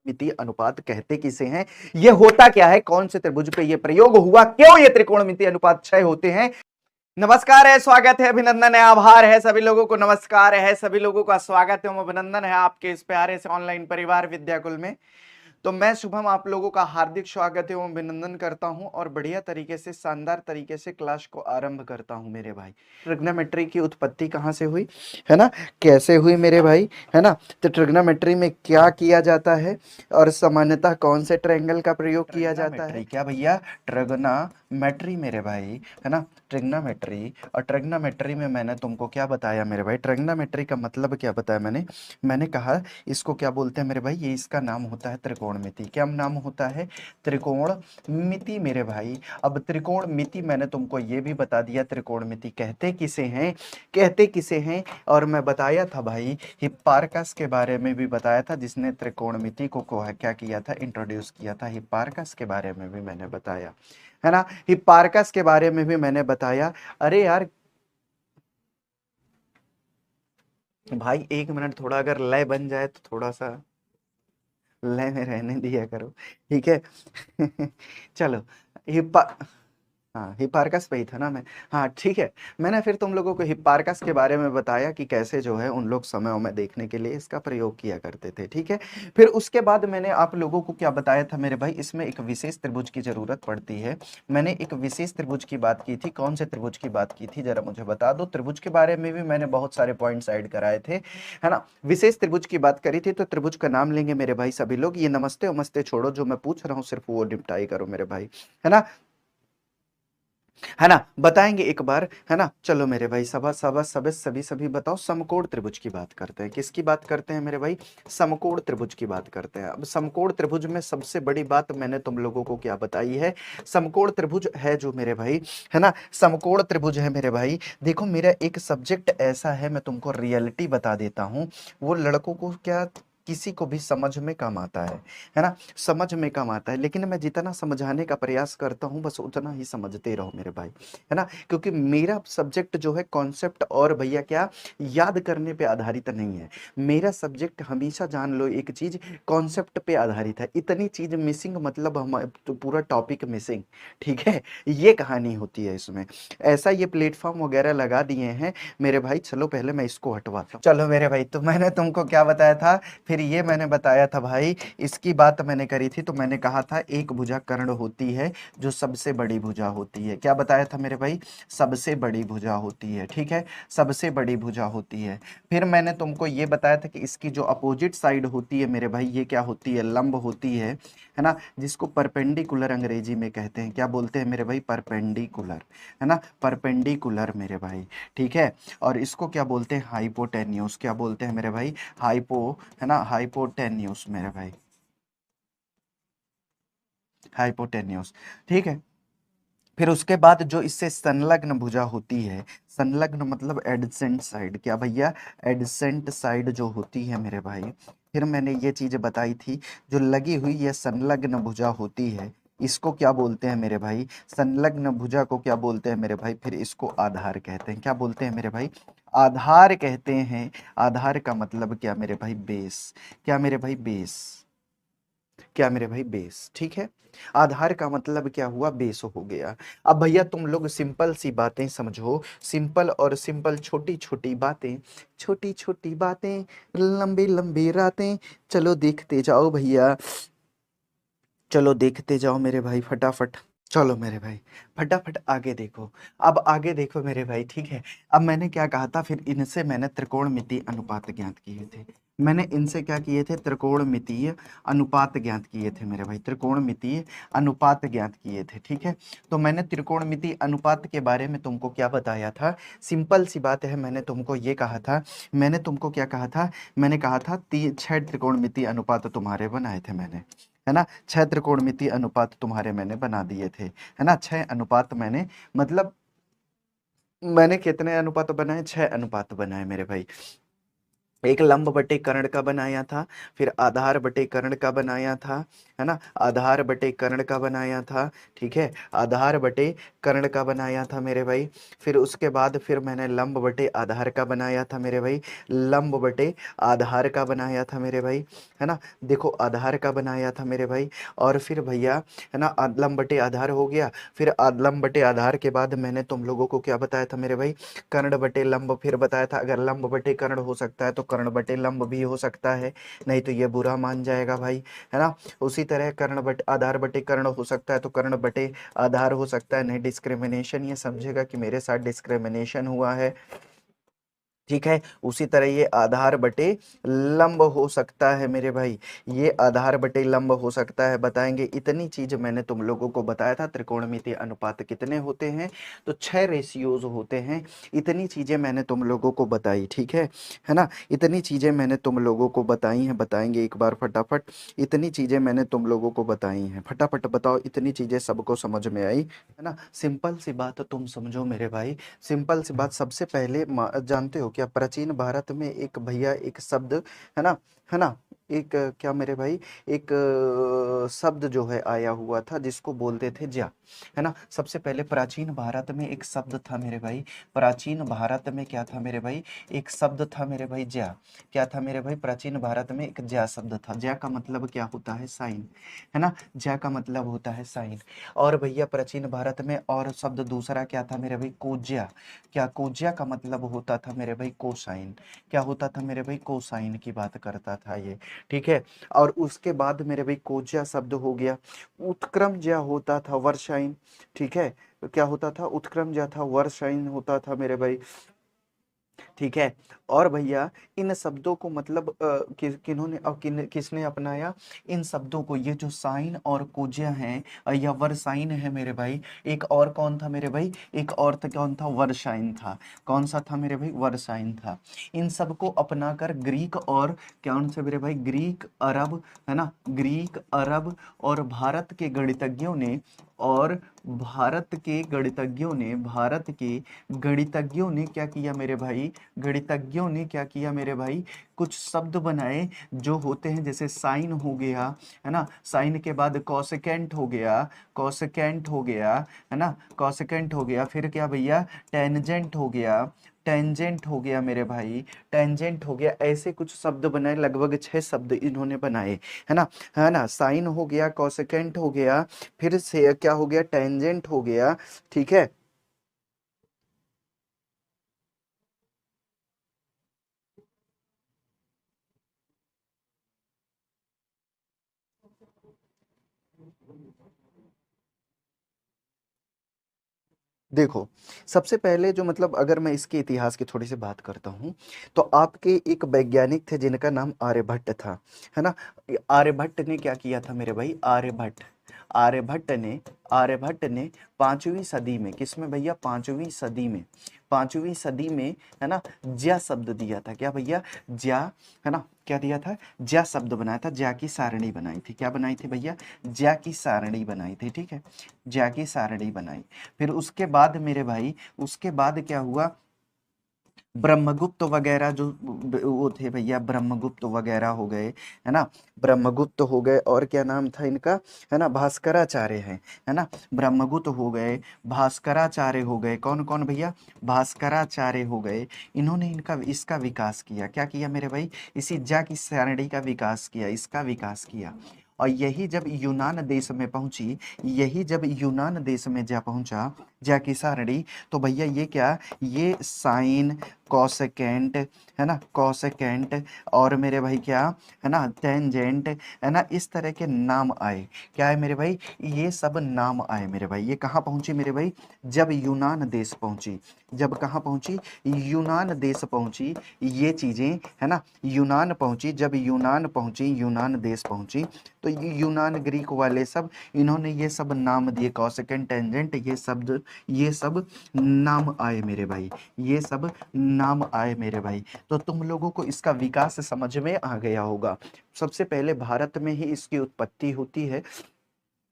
मिति अनुपात कहते किसे हैं, ये होता क्या है, कौन से त्रिभुज पे ये प्रयोग हुआ, क्यों ये त्रिकोणमिति अनुपात क्षय होते हैं। नमस्कार है, स्वागत है, अभिनंदन है, आभार है सभी लोगों को, नमस्कार है सभी लोगों का, स्वागत है, अभिनंदन है आपके इस प्यारे से ऑनलाइन परिवार विद्याकुल में। तो मैं शुभम आप लोगों का हार्दिक स्वागत एवं अभिनंदन करता हूं और बढ़िया तरीके से, शानदार तरीके से क्लास को आरंभ करता हूं मेरे भाई। ट्रिग्नोमेट्री की उत्पत्ति कहां से हुई है ना, कैसे हुई मेरे भाई, है ना। तो ट्रिग्नोमेट्री में क्या किया जाता है और सामान्यतः कौन से ट्रायंगल का प्रयोग किया जाता है, क्या भैया, ट्रिग्नोमेट्री मेरे भाई, है ना। ट्रिग्नोमेट्री, और ट्रिग्नोमेट्री में मैंने तुमको क्या बताया मेरे भाई, ट्रिग्नोमेट्री का मतलब क्या बताया मैंने कहा इसको क्या बोलते हैं मेरे भाई, ये इसका नाम होता है त्रिकोणमिति। क्या नाम होता है, त्रिकोणमिति मेरे भाई। अब त्रिकोणमिति मैंने तुमको ये भी बता दिया, त्रिकोणमिति कहते किसे हैं, कहते किसे हैं। और मैं बताया था भाई, हिप्पारकस के बारे में भी बताया था, जिसने त्रिकोणमिति को क्या किया था, इंट्रोड्यूस किया था। हिप्पारकस के बारे में भी मैंने बताया, है ना। हिप्पारकस के बारे में भी मैंने बताया। अरे यार भाई 1 मिनट, थोड़ा अगर लय बन जाए तो थोड़ा सा लय में रहने दिया करो, ठीक है। चलो, हिप्पा हाँ, हिप्पारकस पे ही था ना मैं। हाँ ठीक है, मैंने फिर तुम लोगों को हिप्पारकस के बारे में बताया कि कैसे जो है उन लोग समय में देखने के लिए इसका प्रयोग किया करते थे, ठीक है। फिर उसके बाद मैंने आप लोगों को क्या बताया था मेरे भाई, इसमें एक विशेष त्रिभुज की जरूरत पड़ती है। मैंने एक विशेष त्रिभुज की बात की थी, कौन से त्रिभुज की बात की थी जरा मुझे बता दो। त्रिभुज के बारे में भी मैंने बहुत सारे पॉइंट्स ऐड कराए थे, है ना। विशेष त्रिभुज की बात करी थी, तो त्रिभुज का नाम लेंगे मेरे भाई सभी लोग। ये नमस्ते उमस्ते छोड़ो, जो मैं पूछ रहा हूँ सिर्फ वो निपटाई करो मेरे भाई, है ना, है ना। बताएंगे एक बार, है ना। चलो मेरे भाई, सभा सभा सभी सभी सभी बताओ, समकोण त्रिभुज की बात करते हैं। किसकी बात करते हैं मेरे भाई, समकोण त्रिभुज की बात करते हैं। अब समकोण त्रिभुज में सबसे बड़ी बात मैंने तुम लोगों को क्या बताई है, समकोण त्रिभुज है जो मेरे भाई, है ना, समकोण त्रिभुज है मेरे भाई। देखो मेरा एक सब्जेक्ट ऐसा है, मैं तुमको रियलिटी बता देता हूं, वो लड़कों को क्या किसी को भी समझ में कम आता है ना, समझ में कम आता है। लेकिन मैं जितना समझाने का प्रयास करता हूं बस उतना ही समझते रहो मेरे भाई, है ना। क्योंकि मेरा सब्जेक्ट जो है कॉन्सेप्ट और भैया क्या याद करने पे आधारित नहीं है। मेरा सब्जेक्ट हमेशा जान लो एक चीज, कॉन्सेप्ट पे आधारित है। इतनी चीज मिसिंग मतलब हम तो पूरा टॉपिक मिसिंग, ठीक है, ये कहानी होती है इसमें। ऐसा ये प्लेटफॉर्म वगैरह लगा दिए हैं मेरे भाई। चलो पहले मैं इसको हटवाता हूँ। चलो मेरे भाई, तो मैंने तुमको क्या बताया था, फिर ये मैंने बताया था भाई, इसकी बात मैंने करी थी। तो मैंने कहा था एक भुजा कर्ण होती है जो सबसे बड़ी भुजा होती है। क्या बताया था मेरे भाई, सबसे बड़ी भुजा होती है, ठीक है, सबसे बड़ी भुजा होती है। फिर मैंने तुमको ये बताया था कि इसकी जो अपोजिट साइड होती है मेरे भाई, ये क्या होती है, लंब होती है ना, जिसको परपेंडिकुलर अंग्रेजी में कहते हैं। क्या बोलते हैं मेरे भाई, परपेंडिकुलर, है ना, परपेंडिकुलर मेरे भाई, ठीक है। और इसको क्या बोलते हैं, हाइपोटेन्यूस। क्या बोलते हैं मेरे भाई, हाइपो, है ना, हाइपोटेन्यूस मेरे भाई, हाइपोटेन्यूस, ठीक है। फिर उसके बाद जो इससे संलग्न भुजा होती है, संलग्न मतलब एडसेंट साइड, क्या भैया, एडसेंट साइड जो होती है मेरे भाई। फिर मैंने ये चीज बताई थी, जो लगी हुई ये संलग्न भुजा होती है, इसको क्या बोलते हैं मेरे भाई, संलग्न भुजा को क्या बोलते हैं मेरे भाई, फिर इसको आधार कहते हैं। क्या बोलते हैं मेरे भाई, आधार कहते हैं। आधार का मतलब क्या मेरे भाई, बेस। क्या मेरे भाई, बेस। क्या मेरे भाई, बेस, ठीक है। आधार का मतलब क्या हुआ, बेस हो गया। अब भैया तुम लोग सिंपल सी बातें समझो, सिंपल और सिंपल, छोटी छोटी बातें, छोटी छोटी बातें, लंबी लंबी रातें। चलो देखते जाओ भैया, चलो देखते जाओ मेरे भाई फटाफट। चलो मेरे भाई फटाफट आगे देखो। अब आगे देखो मेरे भाई, ठीक है। अब मैंने क्या कहा था, फिर इनसे मैंने त्रिकोणमितीय अनुपात ज्ञात किए थे। मैंने इनसे क्या किए थे, त्रिकोणमितीय अनुपात ज्ञात किए थे मेरे भाई, त्रिकोणमितीय अनुपात ज्ञात किए थे, ठीक है। तो मैंने त्रिकोणमितीय अनुपात के बारे में तुमको क्या बताया था, सिंपल सी बात है। मैंने तुमको ये कहा था, मैंने तुमको क्या कहा था, मैंने कहा था 6 त्रिकोणमितीय अनुपात तुम्हारे बनाए थे मैंने, है ना। 6 त्रिकोणमितीय अनुपात तुम्हारे मैंने बना दिए थे, है ना। 6 अनुपात मैंने, मतलब मैंने कितने अनुपात बनाए, 6 अनुपात बनाए मेरे भाई। एक लंब बटे कर्ण का बनाया था, फिर आधार बटे कर्ण का बनाया था, है ना, आधार बटे कर्ण का बनाया था, ठीक है, आधार बटे कर्ण का बनाया था मेरे भाई। फिर उसके बाद फिर मैंने लंब बटे आधार का बनाया था मेरे भाई, लंब बटे आधार का बनाया था मेरे भाई, है ना, देखो आधार का बनाया था मेरे भाई। और फिर भैया है ना, लंब बटे आधार हो गया। फिर लंब बटे आधार के बाद मैंने तुम लोगों को क्या बताया था मेरे भाई, कर्ण बटे लंब। फिर बताया था अगर लंब बटे कर्ण हो सकता है तो कर्ण बटे लंब भी हो सकता है, नहीं तो ये बुरा मान जाएगा भाई, है ना। उसी तरह कर्ण बटे आधार बटे कर्ण हो सकता है तो कर्ण बटे आधार हो सकता है, नहीं डिस्क्रिमिनेशन, ये समझेगा कि मेरे साथ डिस्क्रिमिनेशन हुआ है, ठीक है। उसी तरह ये आधार बटे लंब हो सकता है मेरे भाई, ये आधार बटे लंब हो सकता है, बताएंगे। इतनी चीज मैंने तुम लोगों को बताया था। त्रिकोणमितीय अनुपात कितने होते हैं, तो 6 रेशियोज होते हैं। इतनी चीजें मैंने तुम लोगों को बताई, ठीक है ना, इतनी चीजें मैंने तुम लोगों को बताई हैं। बताएंगे एक बार फटाफट, इतनी चीजें मैंने तुम लोगों को बताई हैं, फटाफट बताओ इतनी चीजें सबको समझ में आई, है ना। सिंपल सी बात तुम समझो मेरे भाई, सिंपल सी बात। सबसे पहले जानते हो क्या, प्राचीन भारत में एक भैया एक शब्द, है ना, है ना, एक क्या मेरे भाई, एक शब्द जो है आया हुआ था जिसको बोलते थे ज्या, है ना। सबसे पहले प्राचीन भारत में एक शब्द था मेरे भाई, प्राचीन भारत में क्या था मेरे भाई, एक शब्द था मेरे भाई ज्या। क्या था मेरे भाई, प्राचीन भारत में एक ज्या शब्द था। ज्या का मतलब क्या होता है, साइन, है ना, ज्या का मतलब होता है साइन। और भैया प्राचीन भारत में और शब्द दूसरा क्या था मेरे भाई, कोज्या। क्या, कोज्या का मतलब होता था मेरे भाई कोसाइन। क्या होता था मेरे भाई, कोसाइन की बात करता था ये, ठीक है। और उसके बाद मेरे भाई कोज्या शब्द हो गया, उत्क्रम ज्या होता था वर्षाइन, ठीक है। क्या होता था, उत्क्रम ज्या था वर्षाइन होता था मेरे भाई, ठीक है। और भैया इन शब्दों को मतलब किन्होंने और किसने अपनाया इन शब्दों को, ये जो साइन और कोज्या हैं या वर्साइन है मेरे भाई। एक और कौन था मेरे भाई, एक और तो कौन था, वर्षाइन था। कौन सा था मेरे भाई, वर्षाइन था। इन सबको अपनाकर ग्रीक और कौन से मेरे भाई, ग्रीक अरब, है ना, ग्रीक अरब और भारत के गणितज्ञों ने, और भारत के गणितज्ञों ने क्या किया मेरे भाई, गणितज्ञों ने क्या किया मेरे भाई, कुछ शब्द बनाए जो होते हैं, जैसे साइन हो गया, है ना, साइन के बाद कॉसेकेंट हो गया, कॉसेकेंट हो गया, है ना, कॉसेकेंट हो गया। फिर क्या भैया, टेंजेंट हो गया, टेंजेंट हो गया मेरे भाई, टेंजेंट हो गया। ऐसे कुछ शब्द बनाए, लगभग 6 शब्द इन्होंने बनाए, है ना, साइन हो गया, कॉसेकेंट हो गया, फिर से क्या हो गया, टेंजेंट हो गया, ठीक है। देखो सबसे पहले जो मतलब अगर मैं इसके इतिहास की थोड़ी सी बात करता हूँ, तो आपके एक वैज्ञानिक थे जिनका नाम आर्यभट्ट था, है ना। आर्यभट्ट ने क्या किया था मेरे भाई, आर्यभट्ट, आर्यभट्ट ने 5वीं सदी में, किसमें भैया, 5वीं सदी में, 5वीं सदी में, है ना, ज्या शब्द दिया था। क्या भैया, ज्या, है ना, क्या दिया था, ज्या शब्द बनाया था, ज्या की सारणी बनाई थी। क्या बनाई थी भैया, ज्या की सारणी बनाई थी, ठीक है, ज्या की सारणी बनाई। फिर उसके बाद मेरे भाई, उसके बाद क्या हुआ, ब्रह्मगुप्त वगैरह जो वो थे भैया, ब्रह्मगुप्त वगैरह हो गए, है ना, ब्रह्मगुप्त हो गए। और क्या नाम था इनका, है ना, भास्कराचार्य है ना, ब्रह्मगुप्त हो गए, भास्कराचार्य हो गए। कौन कौन भैया, भास्कराचार्य हो गए। इन्होंने इनका इसका विकास किया। क्या किया मेरे भाई, इसी ज्या की सारणी का विकास किया, इसका विकास किया। और यही जब यूनान देश में पहुंची, यही जब यूनान देश में जा पहुंचा ज्या की सारणी, तो भैया ये क्या, ये साइन, कॉसेकेंट, है ना, कॉसेकेंट, और मेरे भाई क्या, है ना, टेंजेंट, है ना, इस तरह के नाम आए। क्या है मेरे भाई, ये सब नाम आए मेरे भाई। ये कहाँ पहुंची मेरे भाई, जब यूनान देश पहुंची, जब कहाँ पहुंची, यूनान देश पहुंची, ये चीजें, है ना, यूनान पहुंची, जब यूनान पहुंची, यूनान देश पहुंची, तो ये यूनान ग्रीक वाले सब, इन्होंने ये सब नाम दिए, कॉसेकेंट, टेंजेंट, ये सब नाम आए मेरे भाई, ये सब नाम आए मेरे भाई। तो तुम लोगों को इसका विकास समझ में आ गया होगा। सबसे पहले भारत में ही इसकी उत्पत्ति होती है,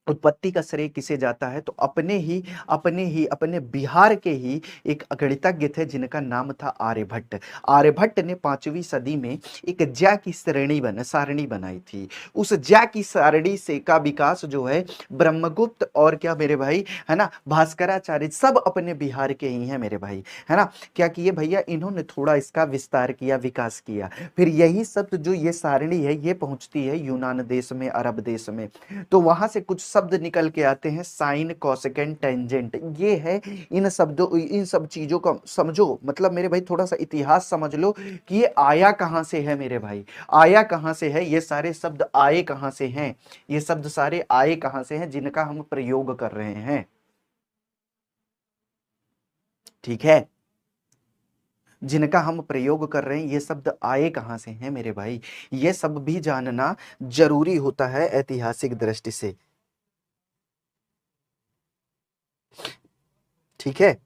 उत्पत्ति का श्रेय किसे जाता है? तो अपने बिहार के ही एक गणितज्ञ थे जिनका नाम था आर्यभट्ट। आर्यभट्ट ने 5वीं सदी में एक ज्या की सारणी बनाई थी। उस ज्या की सारणी से का विकास जो है ब्रह्मगुप्त और क्या मेरे भाई, है ना, भास्कराचार्य, सब अपने बिहार के ही हैं मेरे भाई, है ना। क्या किए भैया, इन्होंने थोड़ा इसका विस्तार किया, विकास किया। फिर यही सब जो ये सारणी है ये पहुंचती है यूनान देश में, अरब देश में। तो वहां से कुछ शब्द निकल के आते हैं, साइन, कोसेकेंट, टेंजेंट। ये है, इन शब्दों, इन सब चीजों का समझो, मतलब मेरे भाई थोड़ा सा इतिहास समझ लो कि ये आया कहां से है मेरे भाई, आया कहां से है, ये सारे शब्द आए कहां से हैं, ये शब्द सारे आए कहां से हैं जिनका हम प्रयोग कर रहे हैं। ठीक है, जिनका हम प्रयोग कर रहे हैं ये शब्द आए कहां से हैं मेरे भाई, ये सब भी जानना जरूरी होता है ऐतिहासिक दृष्टि से। ठीक है,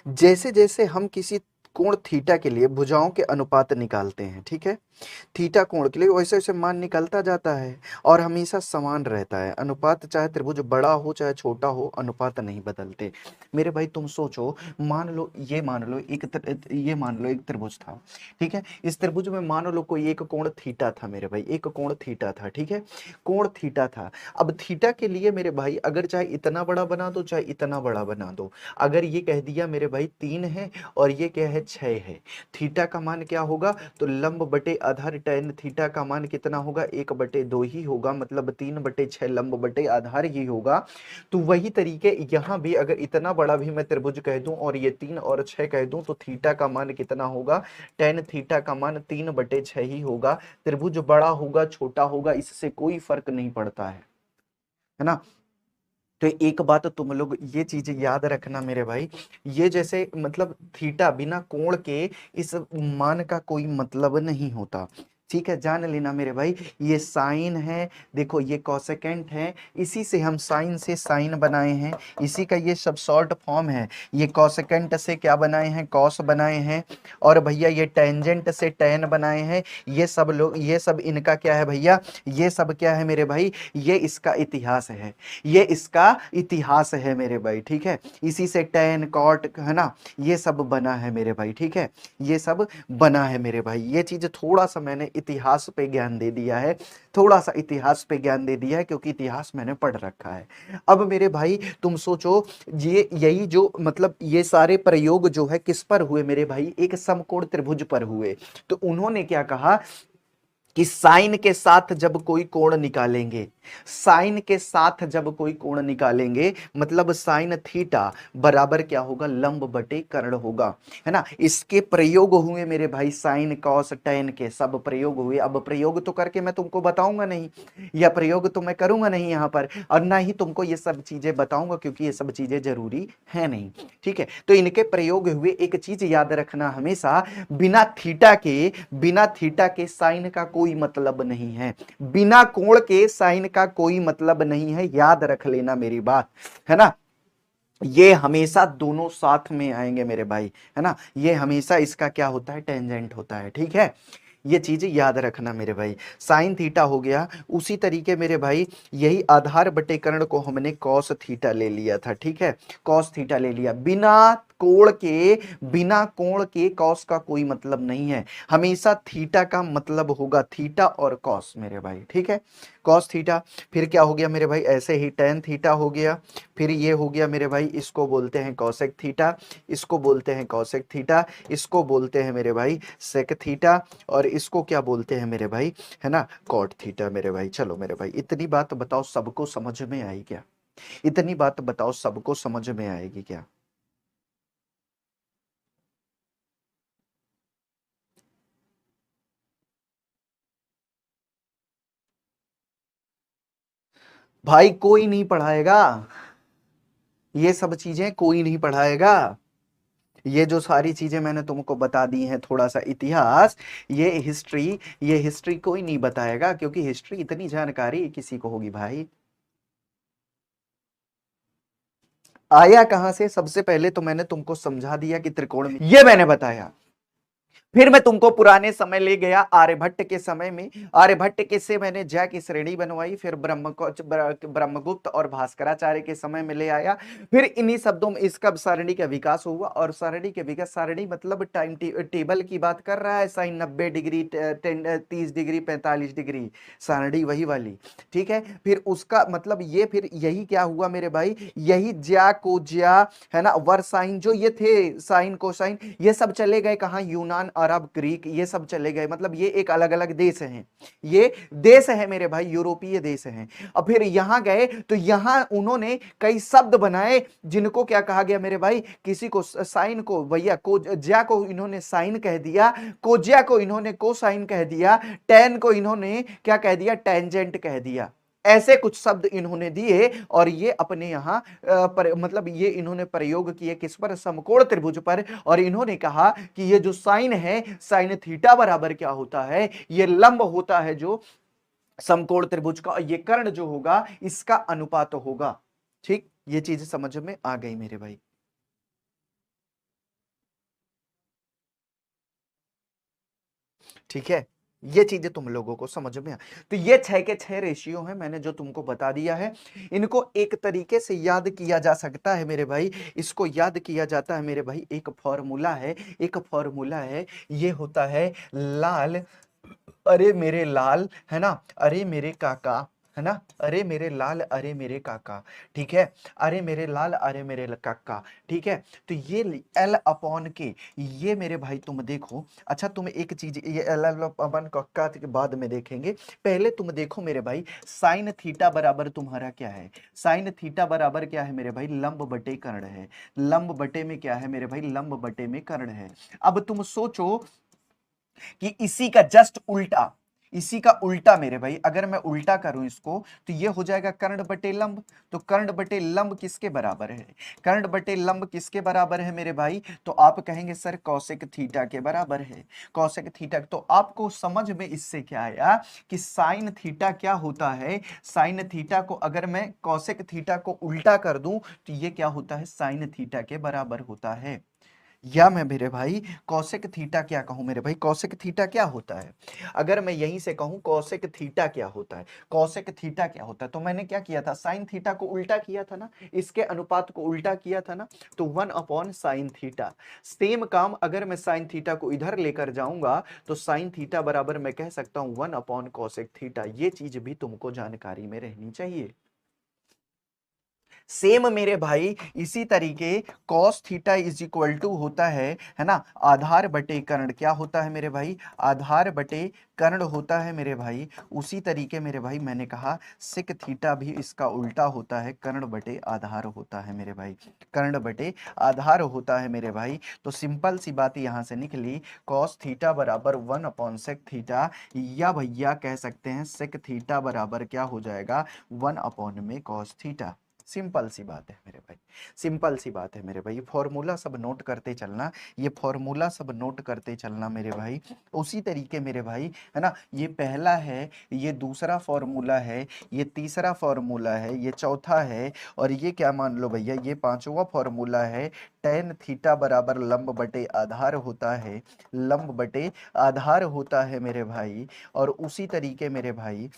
जैसे जैसे हम किसी कोण थीटा के लिए भुजाओं के अनुपात निकालते हैं, ठीक है, थीटा कोण के लिए वैसे वैसे मान निकलता जाता है और हमेशा समान रहता है अनुपात, चाहे त्रिभुज बड़ा हो चाहे छोटा हो, अनुपात नहीं बदलते मेरे भाई। तुम सोचो, मान लो ये मान लो एक त्रिभुज था, ठीक है, इस त्रिभुज में मान लो कोई एक कोण थीटा था मेरे भाई, एक कोण थीटा था, ठीक है, कोण थीटा था। अब थीटा के लिए मेरे भाई अगर चाहे इतना बड़ा बना दो चाहे इतना बड़ा बना दो, अगर ये कह दिया मेरे भाई 3 है और ये क्या है 6 है, थीटा का मान क्या होगा? तो लंब बटे आधार tan थीटा का मान कितना होगा? 1/2 ही होगा, मतलब 3/6 लंब बटे आधार ही होगा। तो वही तरीके यहां भी अगर इतना बड़ा भी मैं त्रिभुज कह दूं और ये 3 और 6 कह दूं तो थीटा का मान कितना होगा? tan थीटा का मान 3/6 ही होगा। त्रिभुज बड़ा होगा छोटा होगा इससे कोई फर्क नहीं पड़ता है ना। तो एक बात तुम लोग ये चीज याद रखना मेरे भाई, ये जैसे मतलब थीटा बिना कोण के इस मान का कोई मतलब नहीं होता, ठीक है, जान लेना मेरे भाई। ये साइन है, देखो ये कोसेकेंट है, इसी से हम साइन से साइन बनाए हैं, इसी का ये सब शॉर्ट फॉर्म है। ये कोसेकेंट से क्या बनाए हैं? कॉस बनाए हैं। और भैया ये टेंजेंट से टैन बनाए हैं। ये सब लोग, ये सब इनका क्या है भैया? ये सब क्या है मेरे भाई? ये इसका इतिहास है, ये इसका इतिहास है मेरे भाई, ठीक है। इसी से टैन कॉट, है ना, ये सब बना है मेरे भाई, ठीक है, ये सब बना है मेरे भाई। ये चीज थोड़ा सा मैंने इतिहास पे ज्ञान दे दिया है, थोड़ा सा इतिहास पे ज्ञान दे दिया है क्योंकि इतिहास मैंने पढ़ रखा है। अब मेरे भाई तुम सोचो, ये यही जो मतलब ये सारे प्रयोग जो है किस पर हुए मेरे भाई? एक समकोण त्रिभुज पर हुए। तो उन्होंने क्या कहा कि साइन के साथ जब कोई कोण निकालेंगे, साइन के साथ जब कोई कोण निकालेंगे, मतलब साइन थीटा बराबर क्या होगा? लंब बटे कर्ण होगा, है ना। इसके प्रयोग हुए मेरे भाई, साइन कॉस टैन के सब प्रयोग हुए। अब प्रयोग तो करके मैं तुमको बताऊंगा नहीं, या प्रयोग तो मैं करूंगा नहीं यहाँ पर, और ना ही तुमको ये सब चीजें बताऊंगा क्योंकि ये सब चीजें जरूरी है नहीं, ठीक है। तो इनके प्रयोग हुए, एक चीज याद रखना हमेशा, बिना थीटा के साइन का कोई मतलब नहीं है, बिना कोण के साइन का कोई मतलब नहीं है, याद रख लेना मेरी बात, है ना। ये हमेशा दोनों साथ में आएंगे मेरे भाई, है ना, ये हमेशा इसका क्या होता है? टेंजेंट होता है, ठीक है। ये चीज याद रखना मेरे भाई, साइन थीटा हो गया। उसी तरीके मेरे भाई यही आधार बटे कर्ण को हमने कॉस थीटा ले लिया था, ठीक है, कॉस थीटा ले लिया। बिना कोण के कॉस का कोई मतलब नहीं है, हमेशा थीटा का मतलब होगा थीटा और कॉस मेरे भाई, ठीक है, कॉस थीटा। फिर क्या हो गया मेरे भाई? ऐसे ही टेन थीटा हो गया। फिर ये हो गया मेरे भाई, इसको बोलते हैं कॉसेक थीटा, इसको बोलते हैं कॉसेक थीटा, इसको बोलते हैं मेरे भाई सेक थीटा, और इसको क्या बोलते हैं मेरे भाई? है ना, कॉट थीटा मेरे भाई। चलो मेरे भाई, इतनी बात बताओ सबको समझ में आई क्या? इतनी बात बताओ सबको समझ में आएगी क्या? भाई कोई नहीं पढ़ाएगा, ये सब चीजें कोई नहीं पढ़ाएगा। ये जो सारी चीजें मैंने तुमको बता दी हैं, थोड़ा सा इतिहास, ये हिस्ट्री कोई नहीं बताएगा क्योंकि हिस्ट्री इतनी जानकारी किसी को होगी भाई। आया कहां से? सबसे पहले तो मैंने तुमको समझा दिया कि त्रिकोण, ये मैंने बताया। फिर मैं तुमको पुराने समय ले गया, आर्यभट्ट के समय में। आर्यभट्ट के से मैंने ज्या की श्रेणी बनवाई, फिर ब्रह्मगुप्त और भास्कराचार्य के समय में ले आया। फिर इन्हीं शब्दों में इसका सारणी का विकास हुआ, और सारणी के विकास, सारणी मतलब टाइम टेबल की बात कर रहा है, साइन 90 डिग्री, 30 डिग्री, 45 डिग्री, सारणी वही वाली। ठीक है, फिर उसका मतलब ये, फिर यही क्या हुआ मेरे भाई, यही ज्या को ज्या, है ना, वर साइन जो ये थे, साइन कोसाइन, ये सब चले गए कहां, यूनान, अरब, ग्रीक, ये सब चले गए। मतलब ये एक अलग अलग देश हैं, ये देश है मेरे भाई, यूरोपीय देश हैं। अब फिर यहां गए तो यहां उन्होंने कई शब्द बनाए, जिनको क्या कहा गया मेरे भाई, किसी को साइन को भैया को ज्या को इन्होंने साइन कह दिया, कोज्या को इन्होंने कोसाइन कह दिया, टेन को इन्होंने क्या कह दिया, टेंजेंट कह दिया। ऐसे कुछ शब्द इन्होंने दिए, और ये अपने यहां मतलब ये इन्होंने प्रयोग किए किस पर, समकोण त्रिभुज पर। और इन्होंने कहा कि ये जो साइन है, साइन थीटा बराबर क्या होता है, ये लंब होता है जो समकोण त्रिभुज का, ये कर्ण जो होगा इसका अनुपात होगा। ठीक, ये चीज समझ में आ गई मेरे भाई। ठीक है, ये चीजें तुम लोगों को समझ में आ, तो ये 6 के 6 रेशियो है, मैंने जो तुमको बता दिया है। इनको एक तरीके से याद किया जा सकता है मेरे भाई, इसको याद किया जाता है मेरे भाई, एक फॉर्मूला है, एक फॉर्मूला है, ये होता है लाल, अरे मेरे लाल, है ना, अरे मेरे काका, है ना, अरे मेरे लाल, अरे मेरे काका। ठीक है, अरे मेरे लाल, अरे मेरे काका। ठीक है, तो ये एल अपॉन के, ये मेरे भाई तुम देखो। अच्छा, तुम एक चीज, ये एल अपॉन काका के बाद में देखेंगे, पहले तुम देखो मेरे भाई, साइन थीटा बराबर तुम्हारा क्या है, साइन थीटा बराबर क्या है मेरे भाई, लंब बटे कर्ण है। लंब बटे में क्या है मेरे भाई, लंब बटे में कर्ण है। अब तुम सोचो कि इसी का जस्ट उल्टा, इसी का उल्टा मेरे भाई, अगर मैं उल्टा करूं इसको, तो ये हो जाएगा कर्ण बटे लंब। तो कर्ण बटे लंब किसके बराबर है, कर्ण बटे लंब किसके बराबर है मेरे भाई, तो आप कहेंगे सर कौशिक थीटा के बराबर है, कौशिक थीटा। तो आपको समझ में इससे क्या आया कि साइन थीटा क्या होता है, साइन थीटा को अगर मैं कौशिक थीटा को उल्टा कर दूं, तो ये क्या होता है, साइन थीटा के बराबर होता है। या मैं मेरे भाई कौशिक थीटा क्या कहूं मेरे भाई, कौशिक थीटा क्या होता है, अगर मैं यहीं से कहूं कौशिक थीटा क्या होता है, कौशिक थीटा क्या होता है, तो मैंने क्या किया था, साइन थीटा को उल्टा किया था ना, इसके अनुपात को उल्टा किया था ना, तो 1/sin थीटा। सेम काम अगर मैं साइन थीटा को इधर लेकर जाऊंगा, तो साइन थीटा बराबर मैं कह सकता हूं 1/cosec थीटा। ये चीज भी तुमको जानकारी में रहनी चाहिए। सेम मेरे भाई इसी तरीके cos theta is equal to होता है ना, आधार बटे कर्ण, क्या होता है मेरे भाई, आधार बटे कर्ण होता है मेरे भाई। उसी तरीके मेरे भाई मैंने कहा सिक थीटा भी इसका उल्टा होता है, कर्ण बटे आधार होता है मेरे भाई, कर्ण बटे आधार होता है मेरे भाई। तो सिंपल सी बात यहां से निकली, cos थीटा बराबर 1/sec थीटा, या भैया कह सकते हैं sec थीटा बराबर क्या हो जाएगा, 1/cos थीटा। सिंपल सी बात है मेरे भाई, सिंपल सी बात है मेरे भाई। ये फॉर्मूला सब नोट करते चलना, ये फॉर्मूला सब नोट करते चलना मेरे भाई। उसी तरीके मेरे भाई, है ना, ये पहला है, ये दूसरा फॉर्मूला है, ये तीसरा फॉर्मूला है, ये चौथा है, और ये क्या मान लो भैया, ये पांचवा फॉर्मूला है। टेन थीटा बराबर लंब बटे आधार होता है, लंब बटे आधार होता है मेरे भाई। और उसी तरीके मेरे भाई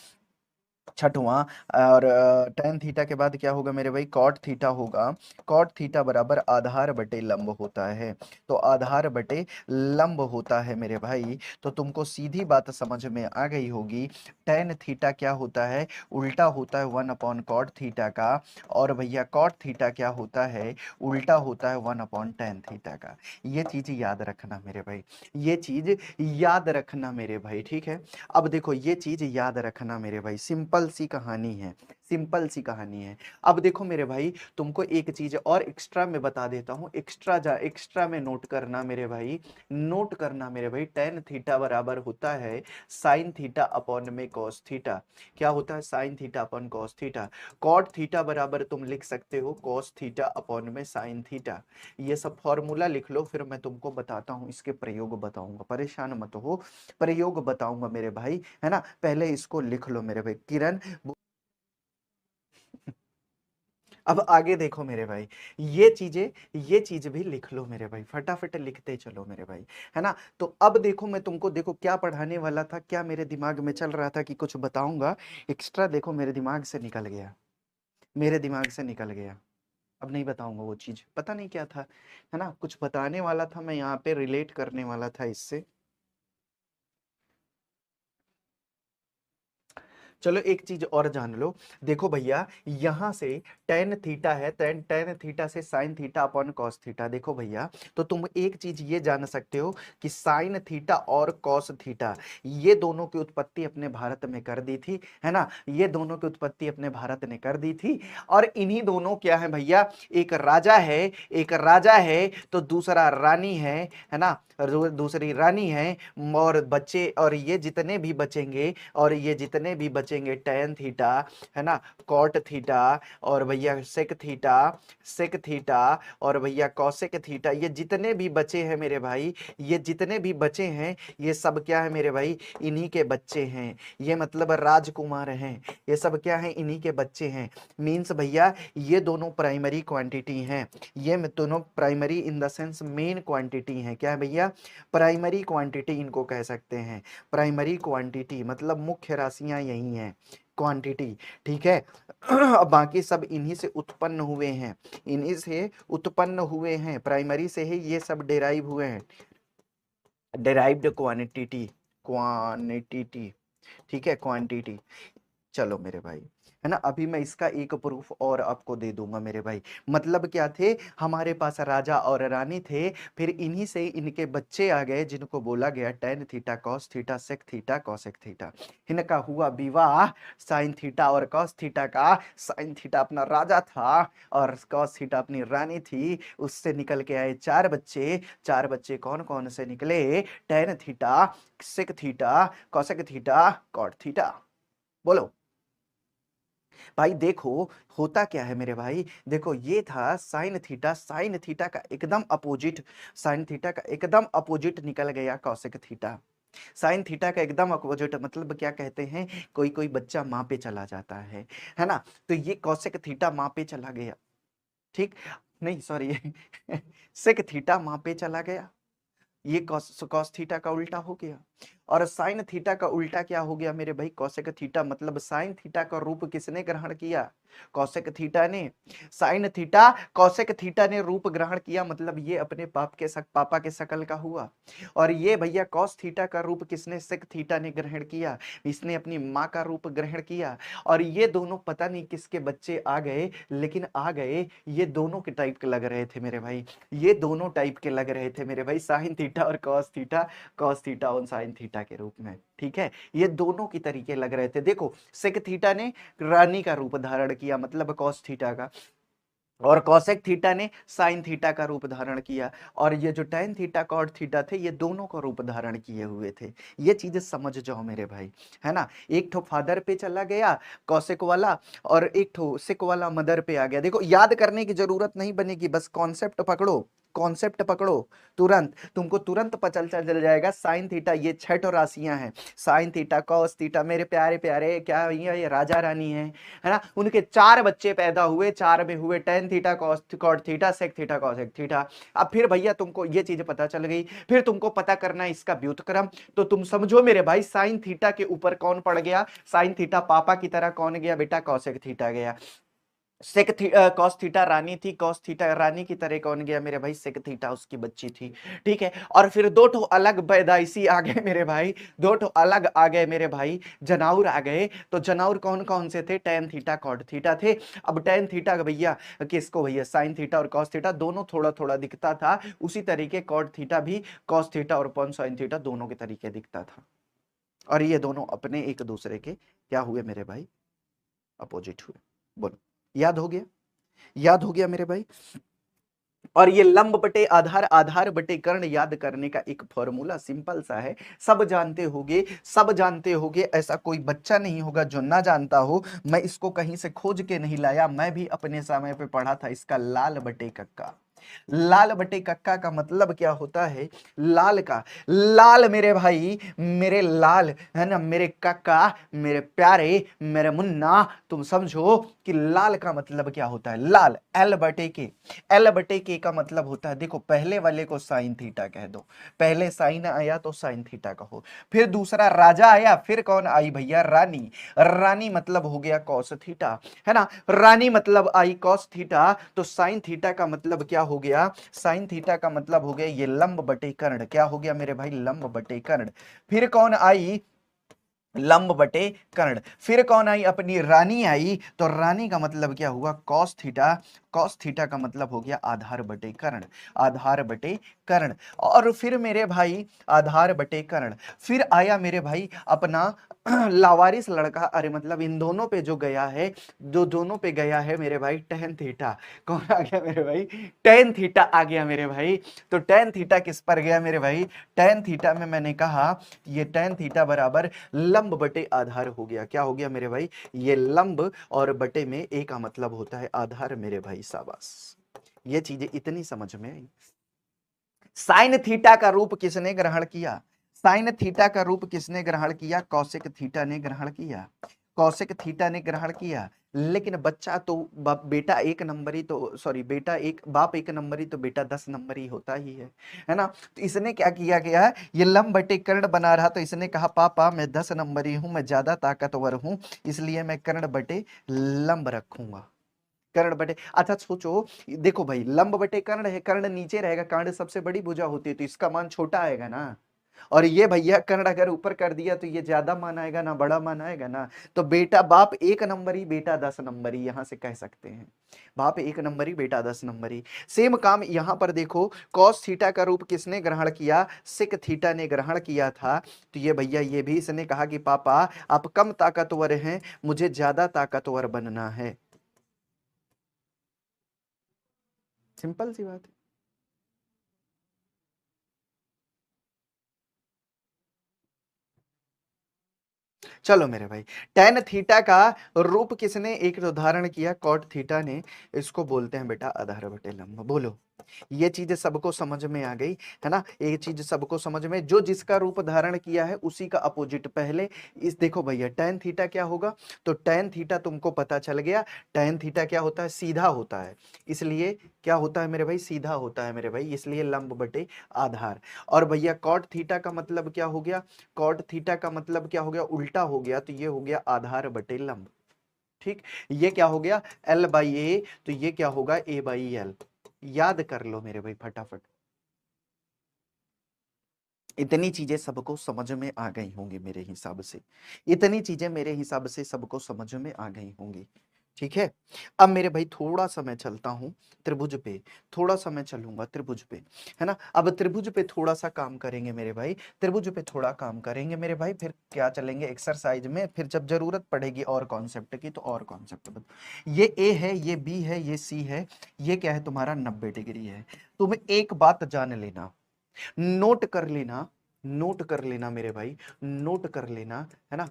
छठवां, और टेन थीटा के बाद क्या होगा मेरे भाई, कॉट थीटा होगा, कॉट थीटा बराबर आधार बटे लंब होता है। तो आधार बटे लंब होता है मेरे भाई। तो तुमको सीधी बात समझ में आ गई होगी, टेन थीटा क्या होता है, उल्टा होता है 1/cot थीटा का, और भैया कॉट थीटा क्या होता है, उल्टा होता है 1/tan थीटा का। ये चीज याद रखना मेरे भाई, ये चीज याद रखना मेरे भाई। ठीक है, अब देखो ये चीज याद रखना मेरे भाई, सिंपल सी कहानी है, सिंपल सी कहानी है। अब देखो मेरे भाई, तुमको एक चीज और एक्स्ट्रा में बता देता हूं, एक्स्ट्रा में नोट करना मेरे भाई, नोट करना मेरे भाई। टेन थीटा बराबर होता है साइन थीटा अपॉन में कॉस थीटा। क्या होता है, sine theta upon cos theta. Cot theta बराबर तुम लिख सकते हो कॉस थीटा अपॉन में साइन थीटा। ये सब फॉर्मूला लिख लो, फिर मैं तुमको बताता हूं, इसके प्रयोग बताऊंगा, परेशान मत हो, प्रयोग बताऊंगा मेरे भाई, है ना। पहले इसको लिख लो मेरे भाई, किरण अब आगे देखो मेरे भाई, ये चीज भी लिख लो मेरे भाई, फटाफट लिखते चलो मेरे भाई, है ना। तो अब देखो मैं तुमको देखो क्या पढ़ाने वाला था, क्या मेरे दिमाग में चल रहा था कि कुछ बताऊंगा एक्स्ट्रा, देखो मेरे दिमाग से निकल गया, मेरे दिमाग से निकल गया। अब नहीं बताऊंगा वो चीज, पता नहीं क्या था, है ना, कुछ बताने वाला था मैं यहाँ पे, रिलेट करने वाला था इससे। चलो एक चीज और जान लो, देखो भैया यहां से टेन थीटा है, टेन टेन थीटा से sign theta upon cos theta, देखो भैया तो तुम एक चीज ये जान सकते हो कि साइन थीटा और कॉस थीटा ये दोनों की उत्पत्ति अपने भारत में कर दी थी, है ना, ये दोनों की उत्पत्ति अपने भारत ने कर दी थी। और इन्हीं दोनों क्या है भैया, एक राजा है, एक राजा है तो दूसरा रानी है ना, दूसरी रानी है, और बच्चे, और ये जितने भी बचेंगे, और ये जितने भी बचेंगे tan थीटा, है ना, cot थीटा, और भैया sec थीटा, और भैया cosec थीटा, ये जितने भी बचे हैं मेरे भाई, ये जितने भी बचे हैं, ये सब क्या है मेरे भाई, इन्हीं के बच्चे हैं, ये मतलब राजकुमार हैं, ये सब क्या है, इन्हीं के बच्चे हैं। मीन्स भैया ये दोनों प्राइमरी क्वांटिटी हैं, ये दोनों primary in the sense main quantity हैं, क्या है भैया, प्राइमरी क्वांटिटी इनको कह सकते हैं, प्राइमरी क्वांटिटी मतलब मुख्य राशियां यही हैं, क्वांटिटी, ठीक है। अब बाकी सब इन्हीं से उत्पन्न हुए हैं, इन्हीं से उत्पन्न हुए हैं, प्राइमरी से ही ये सब डेराइव हुए हैं, डेराइव्ड क्वांटिटी, क्वांटिटी, ठीक है, क्वांटिटी। चलो मेरे भाई, है ना, अभी मैं इसका एक प्रूफ और आपको दे दूंगा मेरे भाई। मतलब क्या थे, हमारे पास राजा और रानी थे, फिर इन्हीं से इनके बच्चे आ गए जिनको बोला गया tan theta cos theta sec theta cosec theta, इनका हुआ विवाह साइन थीटा और कॉस थीटा का, साइन थीटा अपना राजा था और कॉस थीटा अपनी रानी थी, उससे निकल के आए चार बच्चे, चार बच्चे कौन कौन से निकले, tan theta, sec theta, cosec theta, cot theta. बोलो भाई, देखो होता क्या है मेरे भाई, देखो ये था साइन थीटा, साइन थीटा का एकदम अपोजिट, साइन थीटा का एकदम अपोजिट निकल गया कॉसेक थीटा, साइन थीटा का एकदम अपोजिट, मतलब क्या कहते हैं, कोई कोई बच्चा माँ पे चला जाता है ना, तो ये कॉसेक थीटा माँ पे चला गया, ठीक, नहीं सॉरी सेक थीटा माँ पे चला गया, ये कॉस थीटा का उल्टा हो गया, और साइन थीटा का उल्टा क्या हो गया मेरे भाई, कॉसेक थीटा, मतलब साइन थीटा का रूप किसने ग्रहण किया, कॉसेक थीटा ने, साइन थीटा कॉसेक थीटा ने रूप ग्रहण किया, मतलब ये अपने पापा के शकल का हुआ, और ये भैया कॉस थीटा का रूप किसने, सेक थीटा ने ग्रहण किया, इसने अपनी माँ का रूप ग्रहण किया, और ये दोनों पता नहीं किसके बच्चे आ गए, लेकिन आ गए, ये दोनों के टाइप के लग रहे थे मेरे भाई, ये दोनों टाइप के लग रहे थे मेरे भाई, साइन थीटा और कॉस थीटा और साइन थीटा के रूप में, ठीक है, ये दोनों की तरीके लग रहे थे। देखो सेक थीटा ने रानी का रूप धारण किया, मतलब कॉस थीटा का, और कॉसेक थीटा ने साइन थीटा का रूप धारण किया, और ये जो टेन थीटा कॉट थीटा थे, ये दोनों का रूप धारण किए हुए थे, ये चीजें समझ जाओ मेरे भाई, है ना, एक ठो फादर पे चला गया कॉसेक वाला, और एक ठो सेक वाला मदर पे आ गया। देखो याद करने की जरूरत नहीं बनेगी, बस कॉन्सेप्ट पकड़ो, कॉन्सेप्ट पकड़ो, तुरंत तुमको तुरंत पता चल जाएगा, साइन थीटा ये छह ठो राशियां हैं, साइन थीटा कॉस थीटा, मेरे प्यारे प्यारे क्या ये राजा रानी है ना, उनके चार बच्चे पैदा हुए, चार में हुए tan theta cot theta sec theta cosec theta. अब फिर भैया तुमको ये चीज पता चल गई, फिर तुमको पता करना है इसका व्युत्क्रम, तो तुम समझो मेरे भाई, साइन थीटा के ऊपर कौन पड़ गया, साइन थीटा पापा की तरह कौन गया बेटा, कॉसेक थीटा गया, सेक कॉस थीटा रानी थी, कॉस थीटा रानी की तरह कौन गया मेरे भाई, सेक थीटा उसकी बच्ची थी, ठीक है। और फिर दो ठो अलग पैदाइशी आ गए मेरे भाई, दो ठो अलग आ गए मेरे भाई, जनाउर आ गए, तो जनाउर कौन कौन से थे, टेन थीटा कॉट थीटा थे। अब टेन थीटा भैया किसको भैया, साइन थीटा और कॉस थीटा दोनों थोड़ा थोड़ा दिखता था, उसी तरीके कॉट थीटा भी कॉस थीटा और पॉन साइन थीटा दोनों के तरीके दिखता था, और ये दोनों अपने एक दूसरे के क्या हुए मेरे भाई, अपोजिट हुए। बोलो याद हो गया, याद हो गया मेरे भाई। और ये लंब बटे आधार, आधार बटे कर्ण याद करने का एक फॉर्मूला सिंपल सा है, सब जानते होगे, सब जानते होगे, ऐसा कोई बच्चा नहीं होगा जो ना जानता हो, मैं इसको कहीं से खोज के नहीं लाया, मैं भी अपने समय पे पढ़ा था इसका, लाल बटे कक्का, लाल बटे कक्का का मतलब क्या होता है, लाल का, लाल मेरे भाई, मेरे लाल, है ना, मेरे कक्का, मेरे प्यारे, मेरे मुन्ना, तुम समझो कि लाल का मतलब क्या होता है, लाल एल बटे के, एल बटे के का मतलब होता है, देखो पहले वाले को साइन थीटा कह दो, पहले साइन आया तो साइन थीटा कहो, फिर दूसरा राजा आया, फिर कौन आई भैया, रानी, रानी मतलब हो गया कॉस थीटा, है ना, रानी मतलब आई कॉस थीटा, तो साइन थीटा का मतलब क्या हो गया, साइन थीटा का मतलब हो गया ये लंब बटे कर्ण, क्या हो गया मेरे भाई, लंब बटे कर्ण, फिर कौन आई, लंब बटे कर्ण, फिर कौन आई, अपनी रानी आई, तो रानी का मतलब क्या हुआ, कॉस थीटा, कॉस थीटा का मतलब हो गया आधार बटे कर्ण, आधार बटे कर्ण, और फिर मेरे भाई आधार बटे कर्ण, फिर आया मेरे भाई अपना लावारिस लड़का, अरे मतलब इन दोनों पे जो गया है, जो दोनों पे गया है मेरे भाई टेन थीटा, कौन आ गया मेरे भाई, टेन थीटा आ गया मेरे भाई, तो टेन थीटा किस पर गया मेरे भाई, टेन थीटा में मैंने कहा ये टेन थीटा बराबर लंब बटे आधार हो गया, क्या हो गया मेरे भाई, ये लंब और बटे में ए का मतलब होता है आधार मेरे भाई, शाबाश, ये चीजें इतनी समझ में आई। साइन थीटा का रूप किसने ग्रहण किया, साइन थीटा का रूप किसने ग्रहण किया, कौशिक थीटा ने ग्रहण किया, कौशिक थीटा ने ग्रहण किया, लेकिन बच्चा तो बेटा एक नंबरी, तो सॉरी बेटा एक, बाप एक नंबरी तो बेटा 10 नंबरी होता ही है ना, तो इसने क्या किया गया, ये लंब बटे कर्ण बना रहा, तो इसने कहा पापा मैं 10 नंबरी हूं, मैं ज्यादा ताकतवर हूं, इसलिए मैं कर्ण बटे लंब रखूंगा, कर्ण बटे, अच्छा सोचो, देखो भाई लंब बटे कर्ण है, कर्ण नीचे रहेगा, कर्ण सबसे बड़ी भुजा होती है, तो इसका मान छोटा आएगा ना, और ये भैया कर्ण अगर ऊपर कर दिया तो ये ज्यादा मान आएगा ना, बड़ा मान आएगा ना, तो बेटा बाप एक नंबरी बेटा 10 नंबरी, यहां से कह सकते हैं बाप एक नंबरी बेटा 10 नंबरी। सेम काम यहां पर देखो, कॉस थीटा का रूप किसने ग्रहण किया, सिक थीटा ने ग्रहण किया था, तो ये भैया ये भी इसने कहा कि पापा आप कम ताकतवर हैं, मुझे ज्यादा ताकतवर बनना है, सिंपल सी बात है। चलो मेरे भाई, टेन थीटा का रूप किसने एक उदाहरण किया, कॉट थीटा ने, इसको बोलते हैं बेटा आधार बटे लंब, बोलो ये चीजें सबको समझ में आ गई, है ना, ये चीज सबको समझ में, जो जिसका रूप धारण किया है उसी का अपोजिट पहले, इस देखो भैया टेन थीटा क्या होगा, तो टेन थीटा तुमको पता चल गया, टेन थीटा क्या होता है, सीधा होता है, इसलिए क्या होता है मेरे भाई, सीधा होता है मेरे भाई, इसलिए लंब बटे आधार, और भैया कॉट थीटा का मतलब क्या हो गया, कॉट थीटा का मतलब क्या हो गया, उल्टा हो गया, तो ये हो गया आधार बटे लंब, ठीक, ये क्या हो गया एल बाई ए, तो ये क्या होगा ए बाई एल, याद कर लो मेरे भाई फटाफट, इतनी चीजें सबको समझ में आ गई होंगी मेरे हिसाब से, इतनी चीजें मेरे हिसाब से सबको समझ में आ गई होंगी, ठीक है। अब मेरे भाई थोड़ा सा मैं चलता हूं त्रिभुज पे, थोड़ा सा मैं चलूंगा त्रिभुज पे, है ना, अब त्रिभुज पे थोड़ा सा काम करेंगे मेरे भाई, त्रिभुज पे थोड़ा काम करेंगे मेरे भाई, फिर क्या चलेंगे एक्सरसाइज में, फिर जब जरूरत पड़ेगी और कॉन्सेप्ट की तो और कॉन्सेप्ट, ये ए है, ये बी है, ये सी है, ये क्या है तुम्हारा 90 डिग्री है, तुम्हें एक बात जान लेना, नोट कर लेना, नोट कर लेना मेरे भाई, नोट कर लेना, है ना,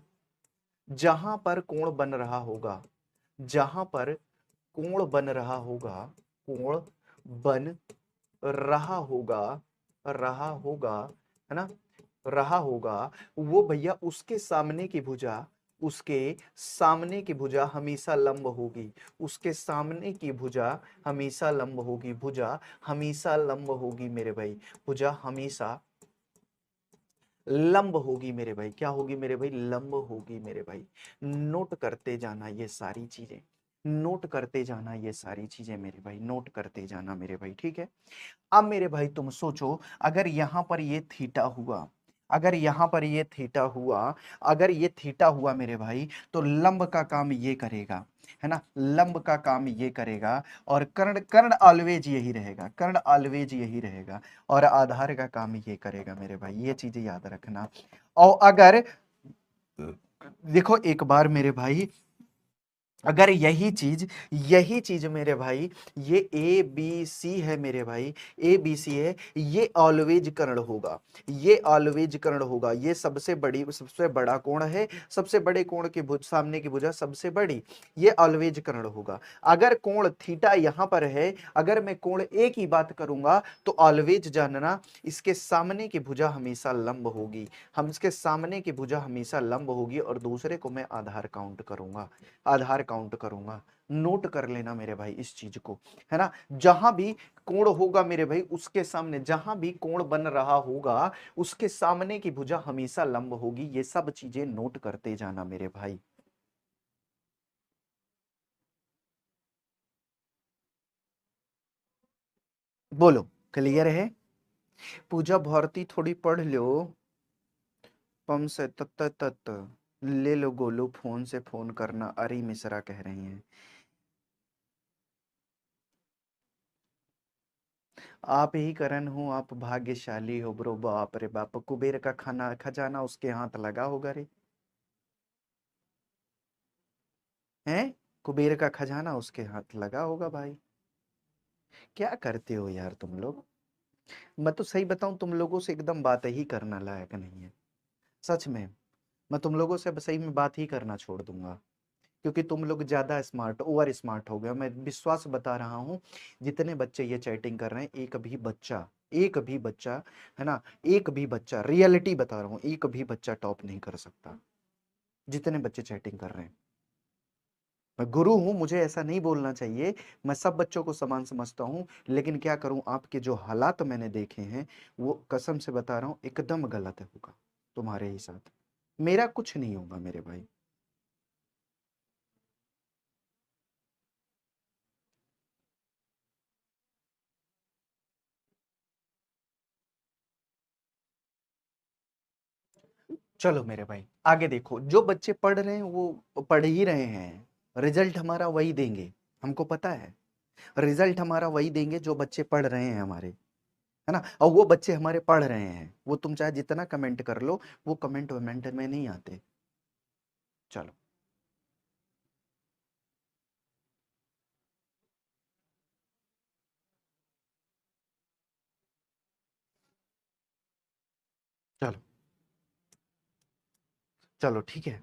जहां पर कोण बन रहा होगा, जहां पर कोण बन रहा होगा, कोण बन रहा होगा, रहा होगा, है ना, रहा होगा, वो भैया उसके सामने की भुजा, उसके सामने की भुजा हमेशा लंब होगी, उसके सामने की भुजा हमेशा लंब होगी, भुजा हमेशा लंब होगी मेरे भाई, भुजा हमेशा लंब होगी मेरे भाई, क्या होगी मेरे भाई, लंब होगी मेरे भाई, नोट करते जाना ये सारी चीजें, नोट करते जाना ये सारी चीजें मेरे भाई, नोट करते जाना मेरे भाई, ठीक है। अब मेरे भाई तुम सोचो, अगर यहां पर ये थीटा हुआ, अगर यहां पर ये थीटा हुआ, अगर ये थीटा हुआ मेरे भाई, तो लंब का काम ये करेगा, है ना, लंब का काम ये करेगा, और कर्ण, कर्ण ऑलवेज यही रहेगा, कर्ण ऑलवेज यही रहेगा, और आधार का काम ये करेगा मेरे भाई, ये चीजें याद रखना। और अगर देखो एक बार मेरे भाई, अगर यही चीज मेरे भाई, ये ए बी सी है मेरे भाई, ए बी सी है, ये ऑलवेज कर्ण होगा, ये ऑलवेज कर्ण होगा, ये सबसे बड़ी, सबसे बड़ा कोण है, सबसे बड़े कोण के भुज, सामने की भुजा सबसे बड़ी, ये ऑलवेज कर्ण होगा। अगर कोण थीटा यहां पर है, अगर मैं कोण ए की बात करूंगा, तो ऑलवेज जानना इसके सामने की भुजा हमेशा लंब होगी, हम इसके सामने की भुजा हमेशा लंब होगी, और दूसरे को मैं आधार काउंट करूंगा, आधार काउंट करूंगा। नोट कर लेना मेरे भाई इस चीज को, है ना। जहां भी कोण होगा मेरे भाई, उसके सामने जहां भी कोण बन रहा होगा उसके सामने की भुजा हमेशा लंब होगी। ये सब चीजें नोट करते जाना मेरे भाई। बोलो, क्लियर है। पूजा भारती थोड़ी पढ़ लो। पम से तत तत ले लो गोलू, फोन से फोन करना, अरे मिश्रा कह रही हैं। आप ही करण हो, आप भाग्यशाली हो ब्रो। बाप रे बाप, कुबेर का खाना खजाना उसके हाथ लगा होगा रे। हैं, कुबेर का खजाना उसके हाथ लगा होगा भाई। क्या करते हो यार तुम लोग। मैं तो सही बताऊं, तुम लोगों से एकदम बात ही करना लायक नहीं है, सच में। मैं तुम लोगों से अब सही में बात ही करना छोड़ दूंगा, क्योंकि तुम लोग ज्यादा स्मार्ट, ओवर स्मार्ट हो गए। मैं विश्वास बता रहा हूँ, जितने बच्चे ये चैटिंग कर रहे हैं, एक भी बच्चा, है ना, एक भी बच्चा, रियलिटी बता रहा हूँ, एक भी बच्चा टॉप नहीं कर सकता। जितने बच्चे चैटिंग कर रहे हैं, मैं गुरु हूं, मुझे ऐसा नहीं बोलना चाहिए। मैं सब बच्चों को समान समझता हूं, लेकिन क्या करूं, आपके जो हालात मैंने देखे हैं, वो कसम से बता रहा हूं एकदम गलत होगा तुम्हारे ही साथ। मेरा कुछ नहीं होगा मेरे भाई। चलो मेरे भाई, आगे देखो। जो बच्चे पढ़ रहे हैं वो पढ़ ही रहे हैं, रिजल्ट हमारा वही देंगे, हमको पता है। रिजल्ट हमारा वही देंगे जो बच्चे पढ़ रहे हैं हमारे, है ना। और वो बच्चे हमारे पढ़ रहे हैं, वो तुम चाहे जितना कमेंट कर लो, वो कमेंट वमेंट में नहीं आते। चलो, चलो, चलो ठीक है।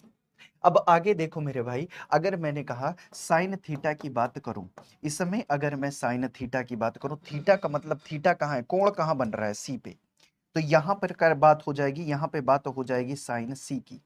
अब आगे देखो मेरे भाई, अगर मैंने कहा साइन थीटा की बात करूं, इस समय अगर मैं साइन थीटा की बात करूं, थीटा का मतलब, थीटा कहाँ है, कोण कहाँ बन रहा है, सी पे। तो यहां पर कर बात हो जाएगी, यहां पे बात हो जाएगी साइन सी की।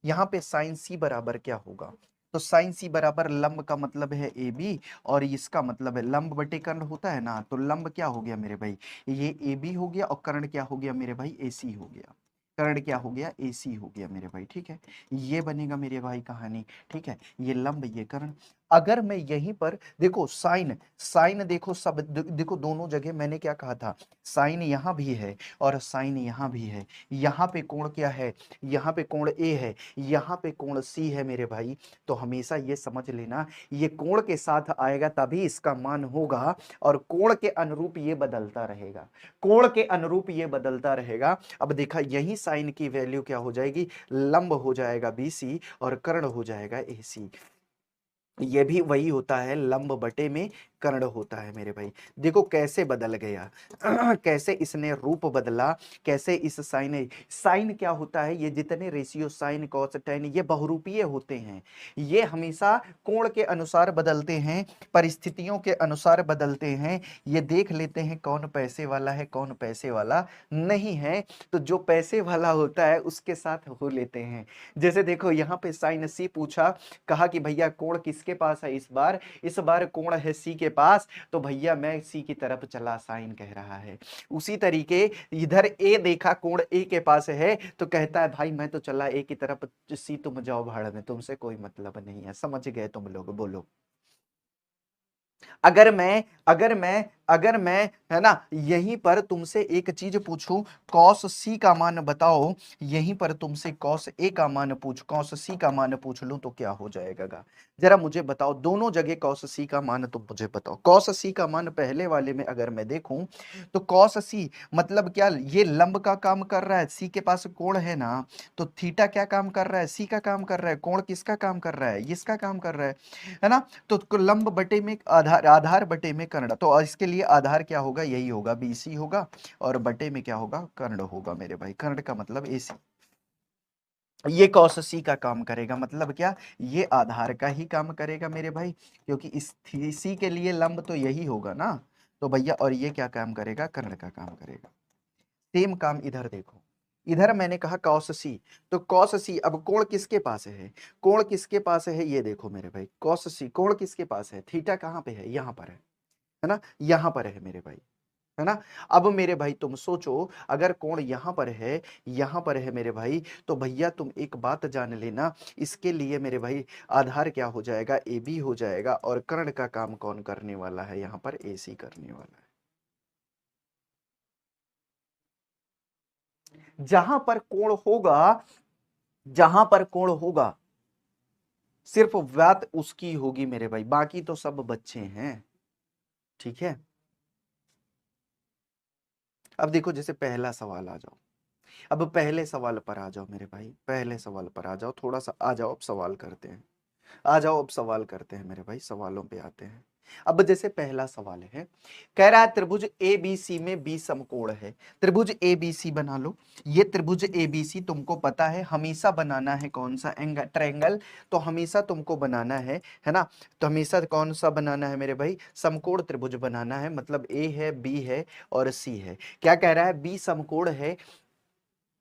यहाँ पे साइन सी बराबर क्या होगा, तो साइन सी बराबर लंब का मतलब है ए बी, और इसका मतलब है लंब बटे कर्ण होता है ना, तो लंब क्या हो गया मेरे भाई, ये ए बी हो गया, और कर्ण क्या हो गया मेरे भाई, ए सी हो गया। कर्ण क्या हो गया, ए सी हो गया मेरे भाई, ठीक है। ये बनेगा मेरे भाई कहानी, ठीक है। ये लंब, ये कर्ण। अगर मैं यहीं पर देखो साइन, साइन देखो सब देखो दोनों जगह मैंने क्या कहा था, साइन यहां भी है और साइन यहां भी है। यहाँ पे कोण क्या है, यहाँ पे कोण ए है, यहाँ पे कोण सी है मेरे भाई। तो हमेशा ये समझ लेना, ये कोण के साथ आएगा तभी इसका मान होगा, और कोण के अनुरूप ये बदलता रहेगा, कोण के अनुरूप ये बदलता रहेगा। अब देखा, यही साइन की वैल्यू क्या हो जाएगी, लंब हो जाएगा बीसी, और कर्ण हो जाएगा एसी। ये भी वही होता है, लंब बटे में कर्ण होता है मेरे भाई। देखो कैसे बदल गया, कैसे इसने रूप बदला, कैसे इस साइन, साइन क्या होता है, ये जितने रेशियो साइन कॉस टेन ये बहुरूपीय होते हैं। ये हमेशा कोण के अनुसार बदलते हैं, परिस्थितियों के अनुसार बदलते हैं। ये देख लेते हैं कौन पैसे वाला है, कौन पैसे वाला नहीं है। तो जो पैसे वाला होता है उसके साथ हो लेते हैं। जैसे देखो यहाँ पे साइन सी पूछा, कहा कि भैया कोण किसके पास है इस बार कोण है सी के पास, तो भैया मैं सी की तरफ चला, साइन कह रहा है। उसी तरीके इधर ए देखा कोण ए के पास है, तो कहता है भाई मैं तो चला ए की तरफ, सी तुम जाओ भाड़ में, तुमसे कोई मतलब नहीं है। समझ गए तुम लोग, बोलो। अगर मैं है ना, यहीं पर तुमसे एक चीज पूछूं, कॉस सी का मान बताओ, यहीं पर तुमसे कॉस ए का मान पूछ, कॉस सी का मान पूछ लूं तो क्या हो जाएगा गा? जरा मुझे बताओ, दोनों जगह कॉस सी का मान तुम मुझे बताओ। कॉस सी का मान पहले वाले में अगर मैं देखूं, तो कॉस सी मतलब क्या, ये लंब का काम कर रहा है, सी के पास कोण है ना, तो थीटा क्या काम कर रहा है, सी का काम कर रहा है, कोण किसका काम कर रहा है, इसका काम कर रहा है ना। तो लंब बटे में आधार, आधार बटे में कर्ण, तो इसके लिए आधार क्या होगा, यही होगा, बीसी होगा, और बटे में क्या होगा, कर्ण होगा मेरे भाई। कर्ण का मतलब एसी। ये कॉस सी का काम करेगा, मतलब क्या, ये आधार का ही काम करेगा मेरे भाई, क्योंकि इस सी के लिए लंब तो यही होगा ना। तो भैया, और ये क्या काम करेगा, कर्ण का काम करेगा। सेम काम इधर देखो, इधर मैंने कहा cos c, तो cos c, अब कोण किसके पास है, कोण किसके पास है, ये देखो मेरे भाई cos c कोण किसके पास है, थीटा कहाँ पे है, यहाँ पर है ना, यहाँ पर है मेरे भाई, है ना। अब मेरे भाई तुम सोचो, अगर कोण यहां पर है, यहां पर है मेरे भाई, तो भैया तुम एक बात जान लेना, इसके लिए मेरे भाई आधार क्या हो जाएगा, ए बी हो जाएगा, और कर्ण का काम कौन करने वाला है, यहां पर ए सी करने वाला है। जहां पर कोण होगा, जहां पर कोण होगा, सिर्फ बात उसकी होगी मेरे भाई, बाकी तो सब बच्चे हैं, ठीक है। अब देखो जैसे पहला सवाल आ जाओ, अब पहले सवाल पर आ जाओ मेरे भाई, पहले सवाल पर आ जाओ, थोड़ा सा आ जाओ, अब सवाल करते हैं, आ जाओ अब सवाल करते हैं मेरे भाई, सवालों पे आते हैं। अब जैसे पहला सवाल है, कह रहा है त्रिभुज एबीसी में बी समकोण है, त्रिभुज एबीसी बना लो। ये त्रिभुज एबीसी तुमको पता है हमेशा बनाना है कौन सा एंगल, ट्रायंगल, तो हमेशा तुमको बनाना है ना, तो हमेशा कौन सा बनाना है मेरे भाई, समकोण त्रिभुज बनाना है, मतलब ए है, बी है और सी है। क्या कह रहा है, बी समकोण है,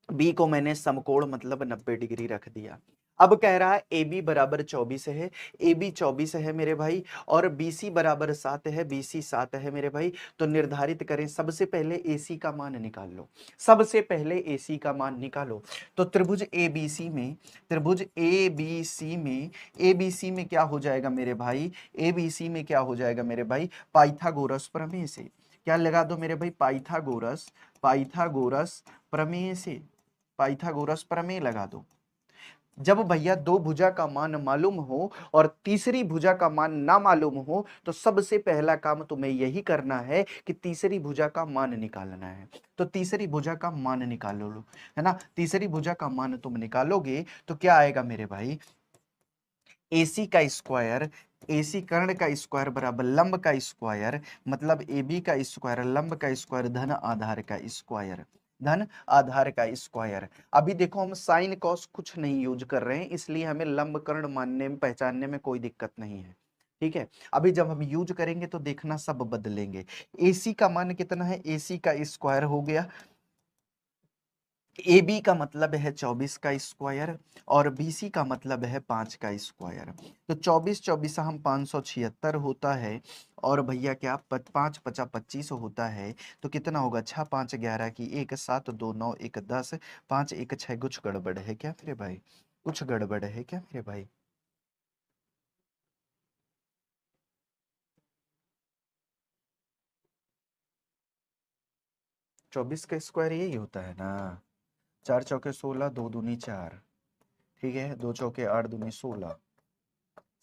बी को मैंने समकोण मतलब 90 डिग्री रख दिया। अब कह रहा है ए बी बराबर 24 है, ए बी 24 है मेरे भाई, और बी सी बराबर 7 है, बी सी 7 है मेरे भाई। तो निर्धारित करें, सबसे पहले ए सी का मान निकाल लो, सबसे पहले ए सी का मान निकालो। तो त्रिभुज ए बी सी में, त्रिभुज ए बी सी में, ए बी सी में क्या हो जाएगा मेरे भाई, ए बी सी में क्या हो जाएगा मेरे भाई, पाइथागोरस प्रमेय से, क्या लगा दो मेरे भाई, पाइथागोरस, पाइथागोरस प्रमेय से, पाइथागोरस प्रमेय लगा दो। जब भैया दो भुजा का मान मालूम हो और तीसरी भुजा का मान ना मालूम हो, तो सबसे पहला काम तुम्हें यही करना है कि तीसरी भुजा का मान निकालना है। तो तीसरी भुजा का मान निकालो लो, है ना, तीसरी भुजा का मान तुम निकालोगे तो क्या आएगा मेरे भाई, AC का स्क्वायर, AC कर्ण का स्क्वायर बराबर लंब का स्क्वायर, मतलब AB का स्क्वायर लंब का स्क्वायर धन आधार का स्क्वायर, धन आधार का स्क्वायर। अभी देखो हम साइन कॉस कुछ नहीं यूज कर रहे हैं, इसलिए हमें लंब कर्ण मानने में, पहचानने में कोई दिक्कत नहीं है, ठीक है। अभी जब हम यूज करेंगे तो देखना सब बदलेंगे। AC का मान कितना है, AC का स्क्वायर हो गया, ए बी का मतलब है 24 का स्क्वायर, और BC का मतलब है 5 का स्क्वायर। तो 24 24 हम 576 होता है, और भैया क्या 5 5 25 होता है, तो कितना होगा, 6 5 11 की 1 7 2 9 1 10 5 1 6, कुछ गड़बड़ है क्या मेरे भाई, कुछ गड़बड़ है क्या मेरे भाई। 24 का स्क्वायर यही होता है ना, 4 चौके 16, 2 दूनी 4, ठीक है, 2 चौके 8 दूनी 16,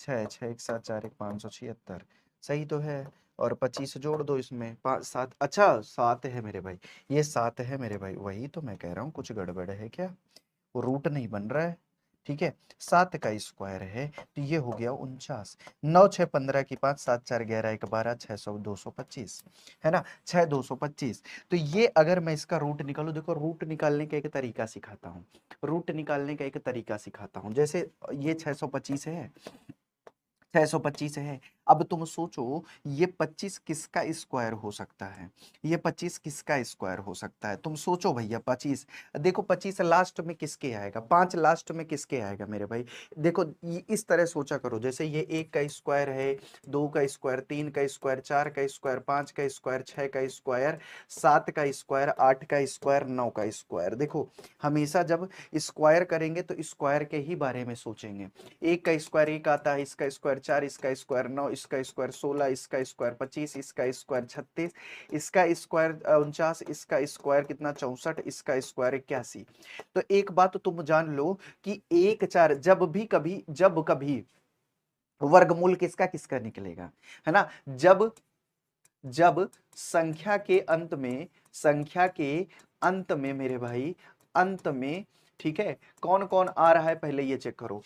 6 6 1 7 4 1 576, सही तो है। और 25 जोड़ दो इसमें, 5 7, अच्छा 7 है मेरे भाई, ये 7 है मेरे भाई, वही तो मैं कह रहा हूँ, कुछ गड़बड़ है क्या, वो रूट नहीं बन रहा है, ठीक है। 7 का स्क्वायर है, तो ये हो गया 49, 9 6 15 की 5 7 4 11 1 12 600 225, है ना, 6 225। तो ये अगर मैं इसका रूट निकालूं, देखो रूट निकालने का एक तरीका सिखाता हूँ, रूट निकालने का एक तरीका सिखाता हूँ। जैसे ये 625 है, 625 है। अब तुम सोचो ये 25 किसका स्क्वायर हो सकता है, ये 25 किसका स्क्वायर हो सकता है, तुम सोचो भैया 25, देखो 25 लास्ट में किसके आएगा, 5 लास्ट में किसके आएगा मेरे भाई। देखो इस तरह सोचा करो, जैसे ये 1 का स्क्वायर है, 2 का स्क्वायर, 3 का स्क्वायर, 4 का स्क्वायर, 5 का स्क्वायर, 6 का स्क्वायर, 7 का स्क्वायर, 8 का स्क्वायर, 9 का स्क्वायर। देखो हमेशा जब स्क्वायर करेंगे तो स्क्वायर के ही बारे में सोचेंगे। 1 का स्क्वायर 1 आता है, इसका स्क्वायर 4, इसका स्क्वायर 9, इसका स्क्वायर 16, इसका स्क्वायर 25, इसका स्क्वायर 36, इसका स्क्वायर 49, इसका स्क्वायर कितना 64, इसका स्क्वायर 81। तो एक बात तो तुम जान लो कि 1 4 जब कभी वर्गमूल किसका किसका निकलेगा, है ना, जब जब संख्या के अंत में, संख्या के अंत में मेरे भाई, अंत में, ठीक है, कौन कौन आ रहा है पहले ये चेक करो।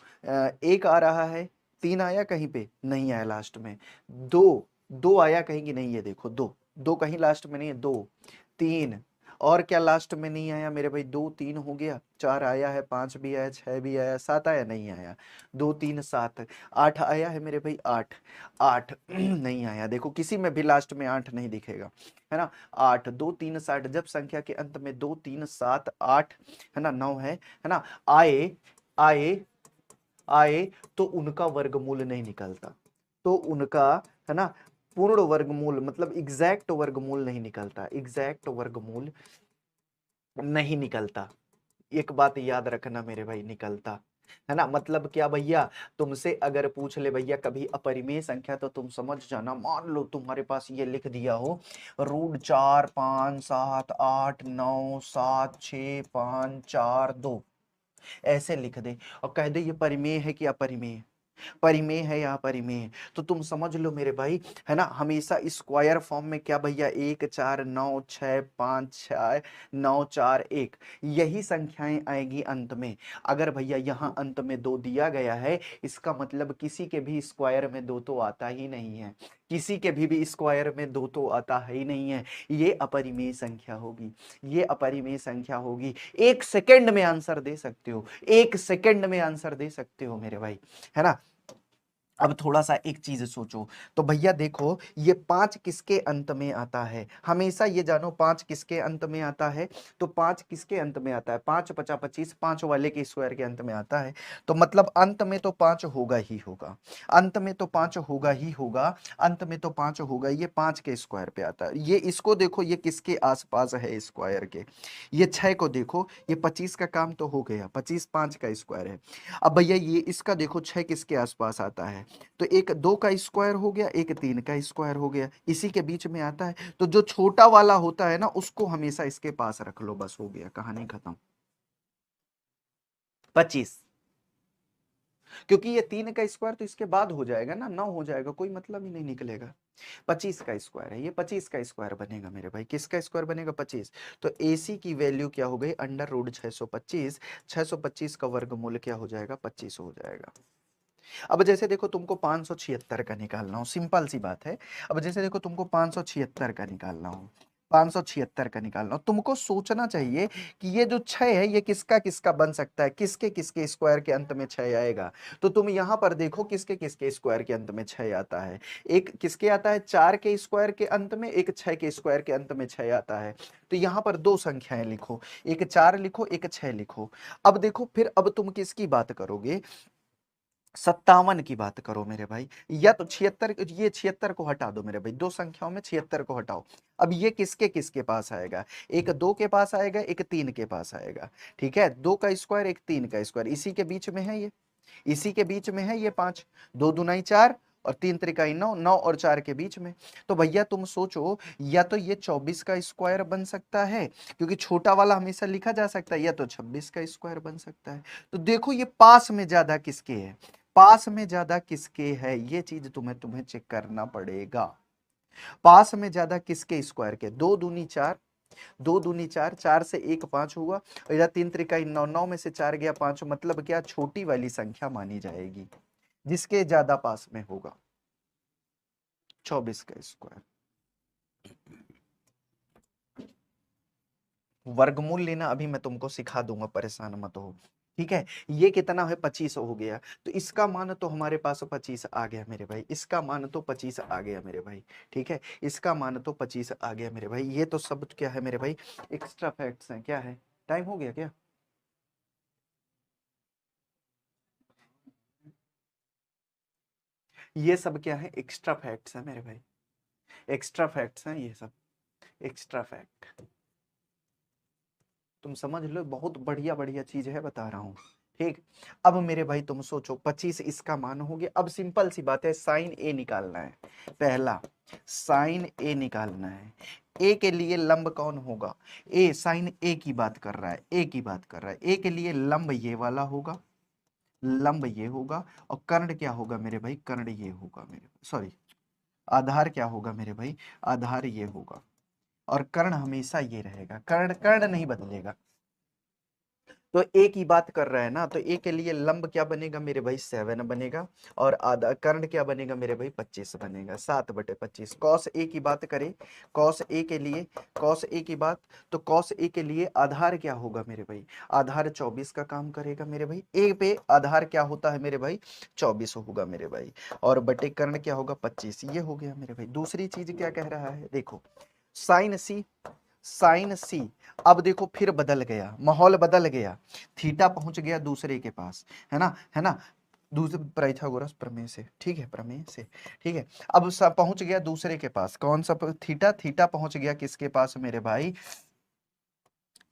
1 आ रहा है, 3 आया कहीं पे नहीं आया लास्ट में, 2 2 आया कहीं की नहीं, ये देखो 2 2 कहीं लास्ट में नहीं है, 2 3 और क्या लास्ट में नहीं आया मेरे भाई? 2 3 हो गया, 4 आया है, 5 भी आया, 6 भी आया, 7 आया, नहीं आया, 2 3 7, 8 आया है मेरे भाई, 8 8 नहीं आया। देखो किसी में भी लास्ट में 8 नहीं दिखेगा, है ना। 8 2 3 7, जब संख्या के अंत में 2 3 7 8 है ना 9 है ना, आए आए आए तो उनका वर्गमूल नहीं निकलता, तो उनका, है ना, पूर्ण वर्गमूल मतलब एग्जैक्ट वर्गमूल नहीं निकलता, एग्जैक्ट वर्गमूल नहीं निकलता। एक बात याद रखना मेरे भाई, निकलता, है ना। मतलब क्या भैया, तुमसे अगर पूछ ले भैया कभी अपरिमेय संख्या, तो तुम समझ जाना, मान लो तुम्हारे पास ये लिख दिया हो √4 5 7 8 9 7 6 5 4 2, ऐसे लिख दे और कह दे ये परिमेय है कि अपरिमेय, परिमेय है या अपरिमेय है, तो तुम समझ लो मेरे भाई, है ना, हमेशा स्क्वायर फॉर्म में क्या भैया 1 4 9 6 5 6 9 4 1 यही संख्याएं आएगी अंत में। अगर भैया यहाँ अंत में 2 दिया गया है, इसका मतलब किसी के भी स्क्वायर में 2 तो आता ही नहीं है, किसी के भी स्क्वायर में 2 तो आता ही नहीं है, ये अपरिमेय संख्या होगी, ये अपरिमेय संख्या होगी। 1 सेकंड में आंसर दे सकते हो, 1 सेकंड में आंसर दे सकते हो मेरे भाई, है ना। अब थोड़ा सा एक चीज सोचो, तो भैया देखो ये 5 किसके अंत में आता है, हमेशा ये जानो 5 किसके अंत में आता है, तो 5 किसके अंत में आता है, 5 5 25, 5 वाले के स्क्वायर के अंत में आता है, तो मतलब अंत में तो 5 होगा ही होगा, अंत में तो 5 होगा ही होगा, अंत में तो 5 होगा, ये 5 के स्क्वायर पे आता है। ये इसको देखो, ये किसके आसपास है स्क्वायर के, ये 6 को देखो, ये 25 का काम तो हो गया, 25 5 का स्क्वायर है। अब भैया ये इसका देखो 6 किसके आसपास आता है, तो एक 2 का स्क्वायर हो गया, एक 3 का स्क्वायर हो गया, इसी के बीच में आता है, तो जो छोटा वाला होता है ना उसको हमेशा इसके पास रख लो, बस हो गया, कहानी खत्म। 25, क्योंकि ये 3 का स्क्वायर तो इसके बाद हो जाएगा ना, 9 हो जाएगा, कोई मतलब ही नहीं निकलेगा। 25 का स्क्वायर है ये, 25 का स्क्वायर बनेगा मेरे भाई, किसका स्क्वायर बनेगा 25, तो AC की वैल्यू क्या हो गई √625, 625 का वर्गमूल क्या हो जाएगा 25 हो जाएगा। अब जैसे देखो तुमको 576 का निकालना हो, सिंपल सी बात है, अब जैसे देखो तुमको 576 का निकालना हो, 576 का निकालना हो, तुमको सोचना चाहिए कि ये जो 6 है ये किसका किसका बन सकता है, किसके किसके स्क्वायर के अंत में 6 आएगा, तो तुम यहां पर देखो किसके किसके स्क्वायर के अंत में 6 आता है, एक किसके आता है 4 के स्क्वायर के अंत में, एक 6 के स्क्वायर के अंत में 6 आता है, तो यहां पर दो संख्याएं लिखो, एक 4 लिखो, एक 6 लिखो। अब देखो फिर अब तुम किसकी बात करोगे, 57 की बात करो मेरे भाई, या तो 76, ये 76 को हटा दो मेरे भाई, दो संख्याओं में 76 को हटाओ। अब ये किसके किसके पास आएगा, एक 2 के पास आएगा, एक 3 के पास आएगा, ठीक है, 2 का स्क्वायर एक 3 का स्क्वायर, इसी के बीच में है ये, इसी के बीच में है ये 5, 2 दूनाई 4 और 3 त्रिकाई 9, 9 और 4 के बीच में, तो भैया तुम सोचो, या तो ये 24 का स्क्वायर बन सकता है, क्योंकि छोटा वाला हमेशा लिखा जा सकता है, या तो 26 का स्क्वायर बन सकता है। तो देखो ये पास में ज्यादा किसके है, पास में ज्यादा किसके है, ये चीज तुम्हें तुम्हें चेक करना पड़ेगा, पास में ज्यादा किसके स्क्वायर के, 2 दूनी 4, 2 दूनी 4, 4 से 1 5 हुआ, और इधर 3 त्रिकाई 9, 9 में से 4 गया 5, मतलब क्या छोटी वाली संख्या मानी जाएगी, जिसके ज्यादा पास में होगा, 24 का स्क्वायर। वर्गमूल लेना अभी मैं तुमको सिखा दूंगा, परेशान मत हो, ठीक है। ये कितना है 25 हो गया, तो इसका मान तो हमारे पास 25 आ गया मेरे भाई, इसका मान तो 25 आ गया मेरे भाई, ठीक है, इसका मान तो 25 आ गया मेरे भाई। ये तो सब क्या है मेरे भाई, एक्स्ट्रा फैक्ट्स हैं, क्या है, टाइम हो गया क्या, ये सब क्या है, एक्स्ट्रा फैक्ट्स है मेरे भाई, एक्स्ट्रा फैक्ट्स हैं ये सब, एक्स्ट्रा फैक्ट, तुम समझ लो, बहुत बढ़िया बढ़िया चीज है बता रहा हूँ, ठीक। अब मेरे भाई तुम सोचो 25 इसका मान हो गया, अब सिंपल सी बात है, साइन ए निकालना है, पहला साइन ए निकालना है, ए के लिए लंब कौन होगा, ए साइन ए की बात कर रहा है, ए की बात कर रहा है, ए के लिए लंब ये वाला होगा, लंब ये होगा, और कर्ण क्या होगा मेरे भाई, कर्ण ये होगा मेरे, सॉरी आधार क्या होगा मेरे भाई, आधार ये होगा, और कर्ण हमेशा ये रहेगा, कर्ण कर्ण नहीं बदलेगा, तो ए की बात कर रहा है ना, तो ए के लिए लंब क्या बनेगा मेरे भाई 7 बनेगा, और आधा कर्ण क्या बनेगा मेरे भाई 25 बनेगा, 7/25। कॉस ए की बात करें, कॉस ए के लिए, कॉस ए की बात, तो कॉस ए के लिए आधार क्या होगा मेरे भाई, आधार 24 का काम करेगा मेरे भाई, ए पे आधार क्या होता है मेरे भाई 24 होगा मेरे भाई, और बटे कर्ण क्या होगा 25, ये हो गया मेरे भाई। दूसरी चीज क्या कह रहा है देखो, साइन सी, साइन सी, अब देखो फिर बदल गया, माहौल बदल गया, थीटा पहुंच गया दूसरे के पास, है ना, है ना, दूसरे पाइथागोरस प्रमेय से, ठीक है, प्रमेय से, ठीक है। अब सब पहुंच गया दूसरे के पास, कौन सा थीटा, थीटा पहुंच गया किसके पास मेरे भाई,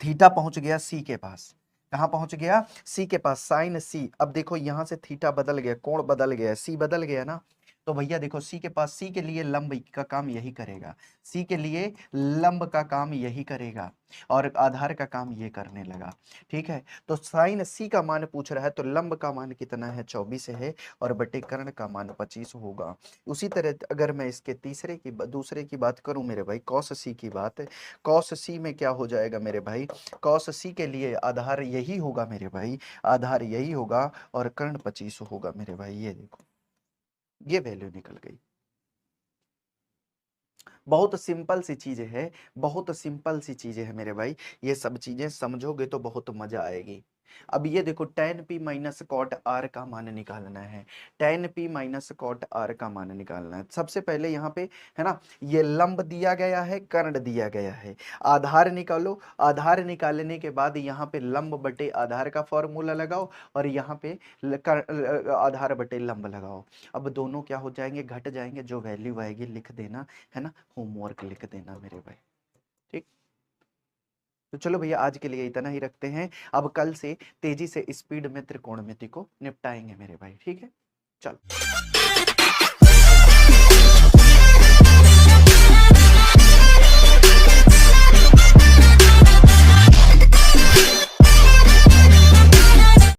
थीटा पहुंच गया सी के पास, कहां पहुंच गया, सी के पास, साइन सी। अब देखो यहां से थीटा बदल गया, कोण बदल गया, सी बदल गया ना, तो भैया देखो सी के पास, सी के लिए लंब का काम यही करेगा, सी के लिए लंब का काम यही करेगा, और आधार का काम ये करने लगा, ठीक है। तो साइन सी का मान पूछ रहा है, तो लंब का मान कितना है 24 है, और बटे कर्ण का मान 25 होगा। उसी तरह अगर मैं इसके तीसरे की दूसरे की बात करूं मेरे भाई, कॉस सी की बात, कॉस सी में क्या हो जाएगा मेरे भाई, कॉस सी के लिए आधार यही होगा मेरे भाई, आधार यही होगा, और कर्ण 25 होगा मेरे भाई। ये देखो ये वैल्यू निकल गई। बहुत सिंपल सी चीजें है, बहुत सिंपल सी चीजें है मेरे भाई, ये सब चीजें समझोगे तो बहुत मजा आएगी। अब ये देखो tan p minus cot R का मान निकालना है, tan p minus cot R का मान निकालना है। सबसे पहले यहाँ पे है ना, ये लंब दिया गया है, कर्ण दिया गया है, आधार निकालो, आधार निकालने के बाद यहाँ पे लंब बटे आधार का फॉर्मूला लगाओ, और यहाँ पे आधार बटे लंब लगाओ। अब दोनों क्या हो जाएंगे, घट जाएंगे, जो वैल्यू आएगी लिख देना, है ना, होमवर्क लिख देना मेरे भाई, ठीक। तो चलो भैया आज के लिए इतना ही रखते हैं, अब कल से तेजी से स्पीड में त्रिकोणमिति को निपटाएंगे मेरे भाई, ठीक है, चलो।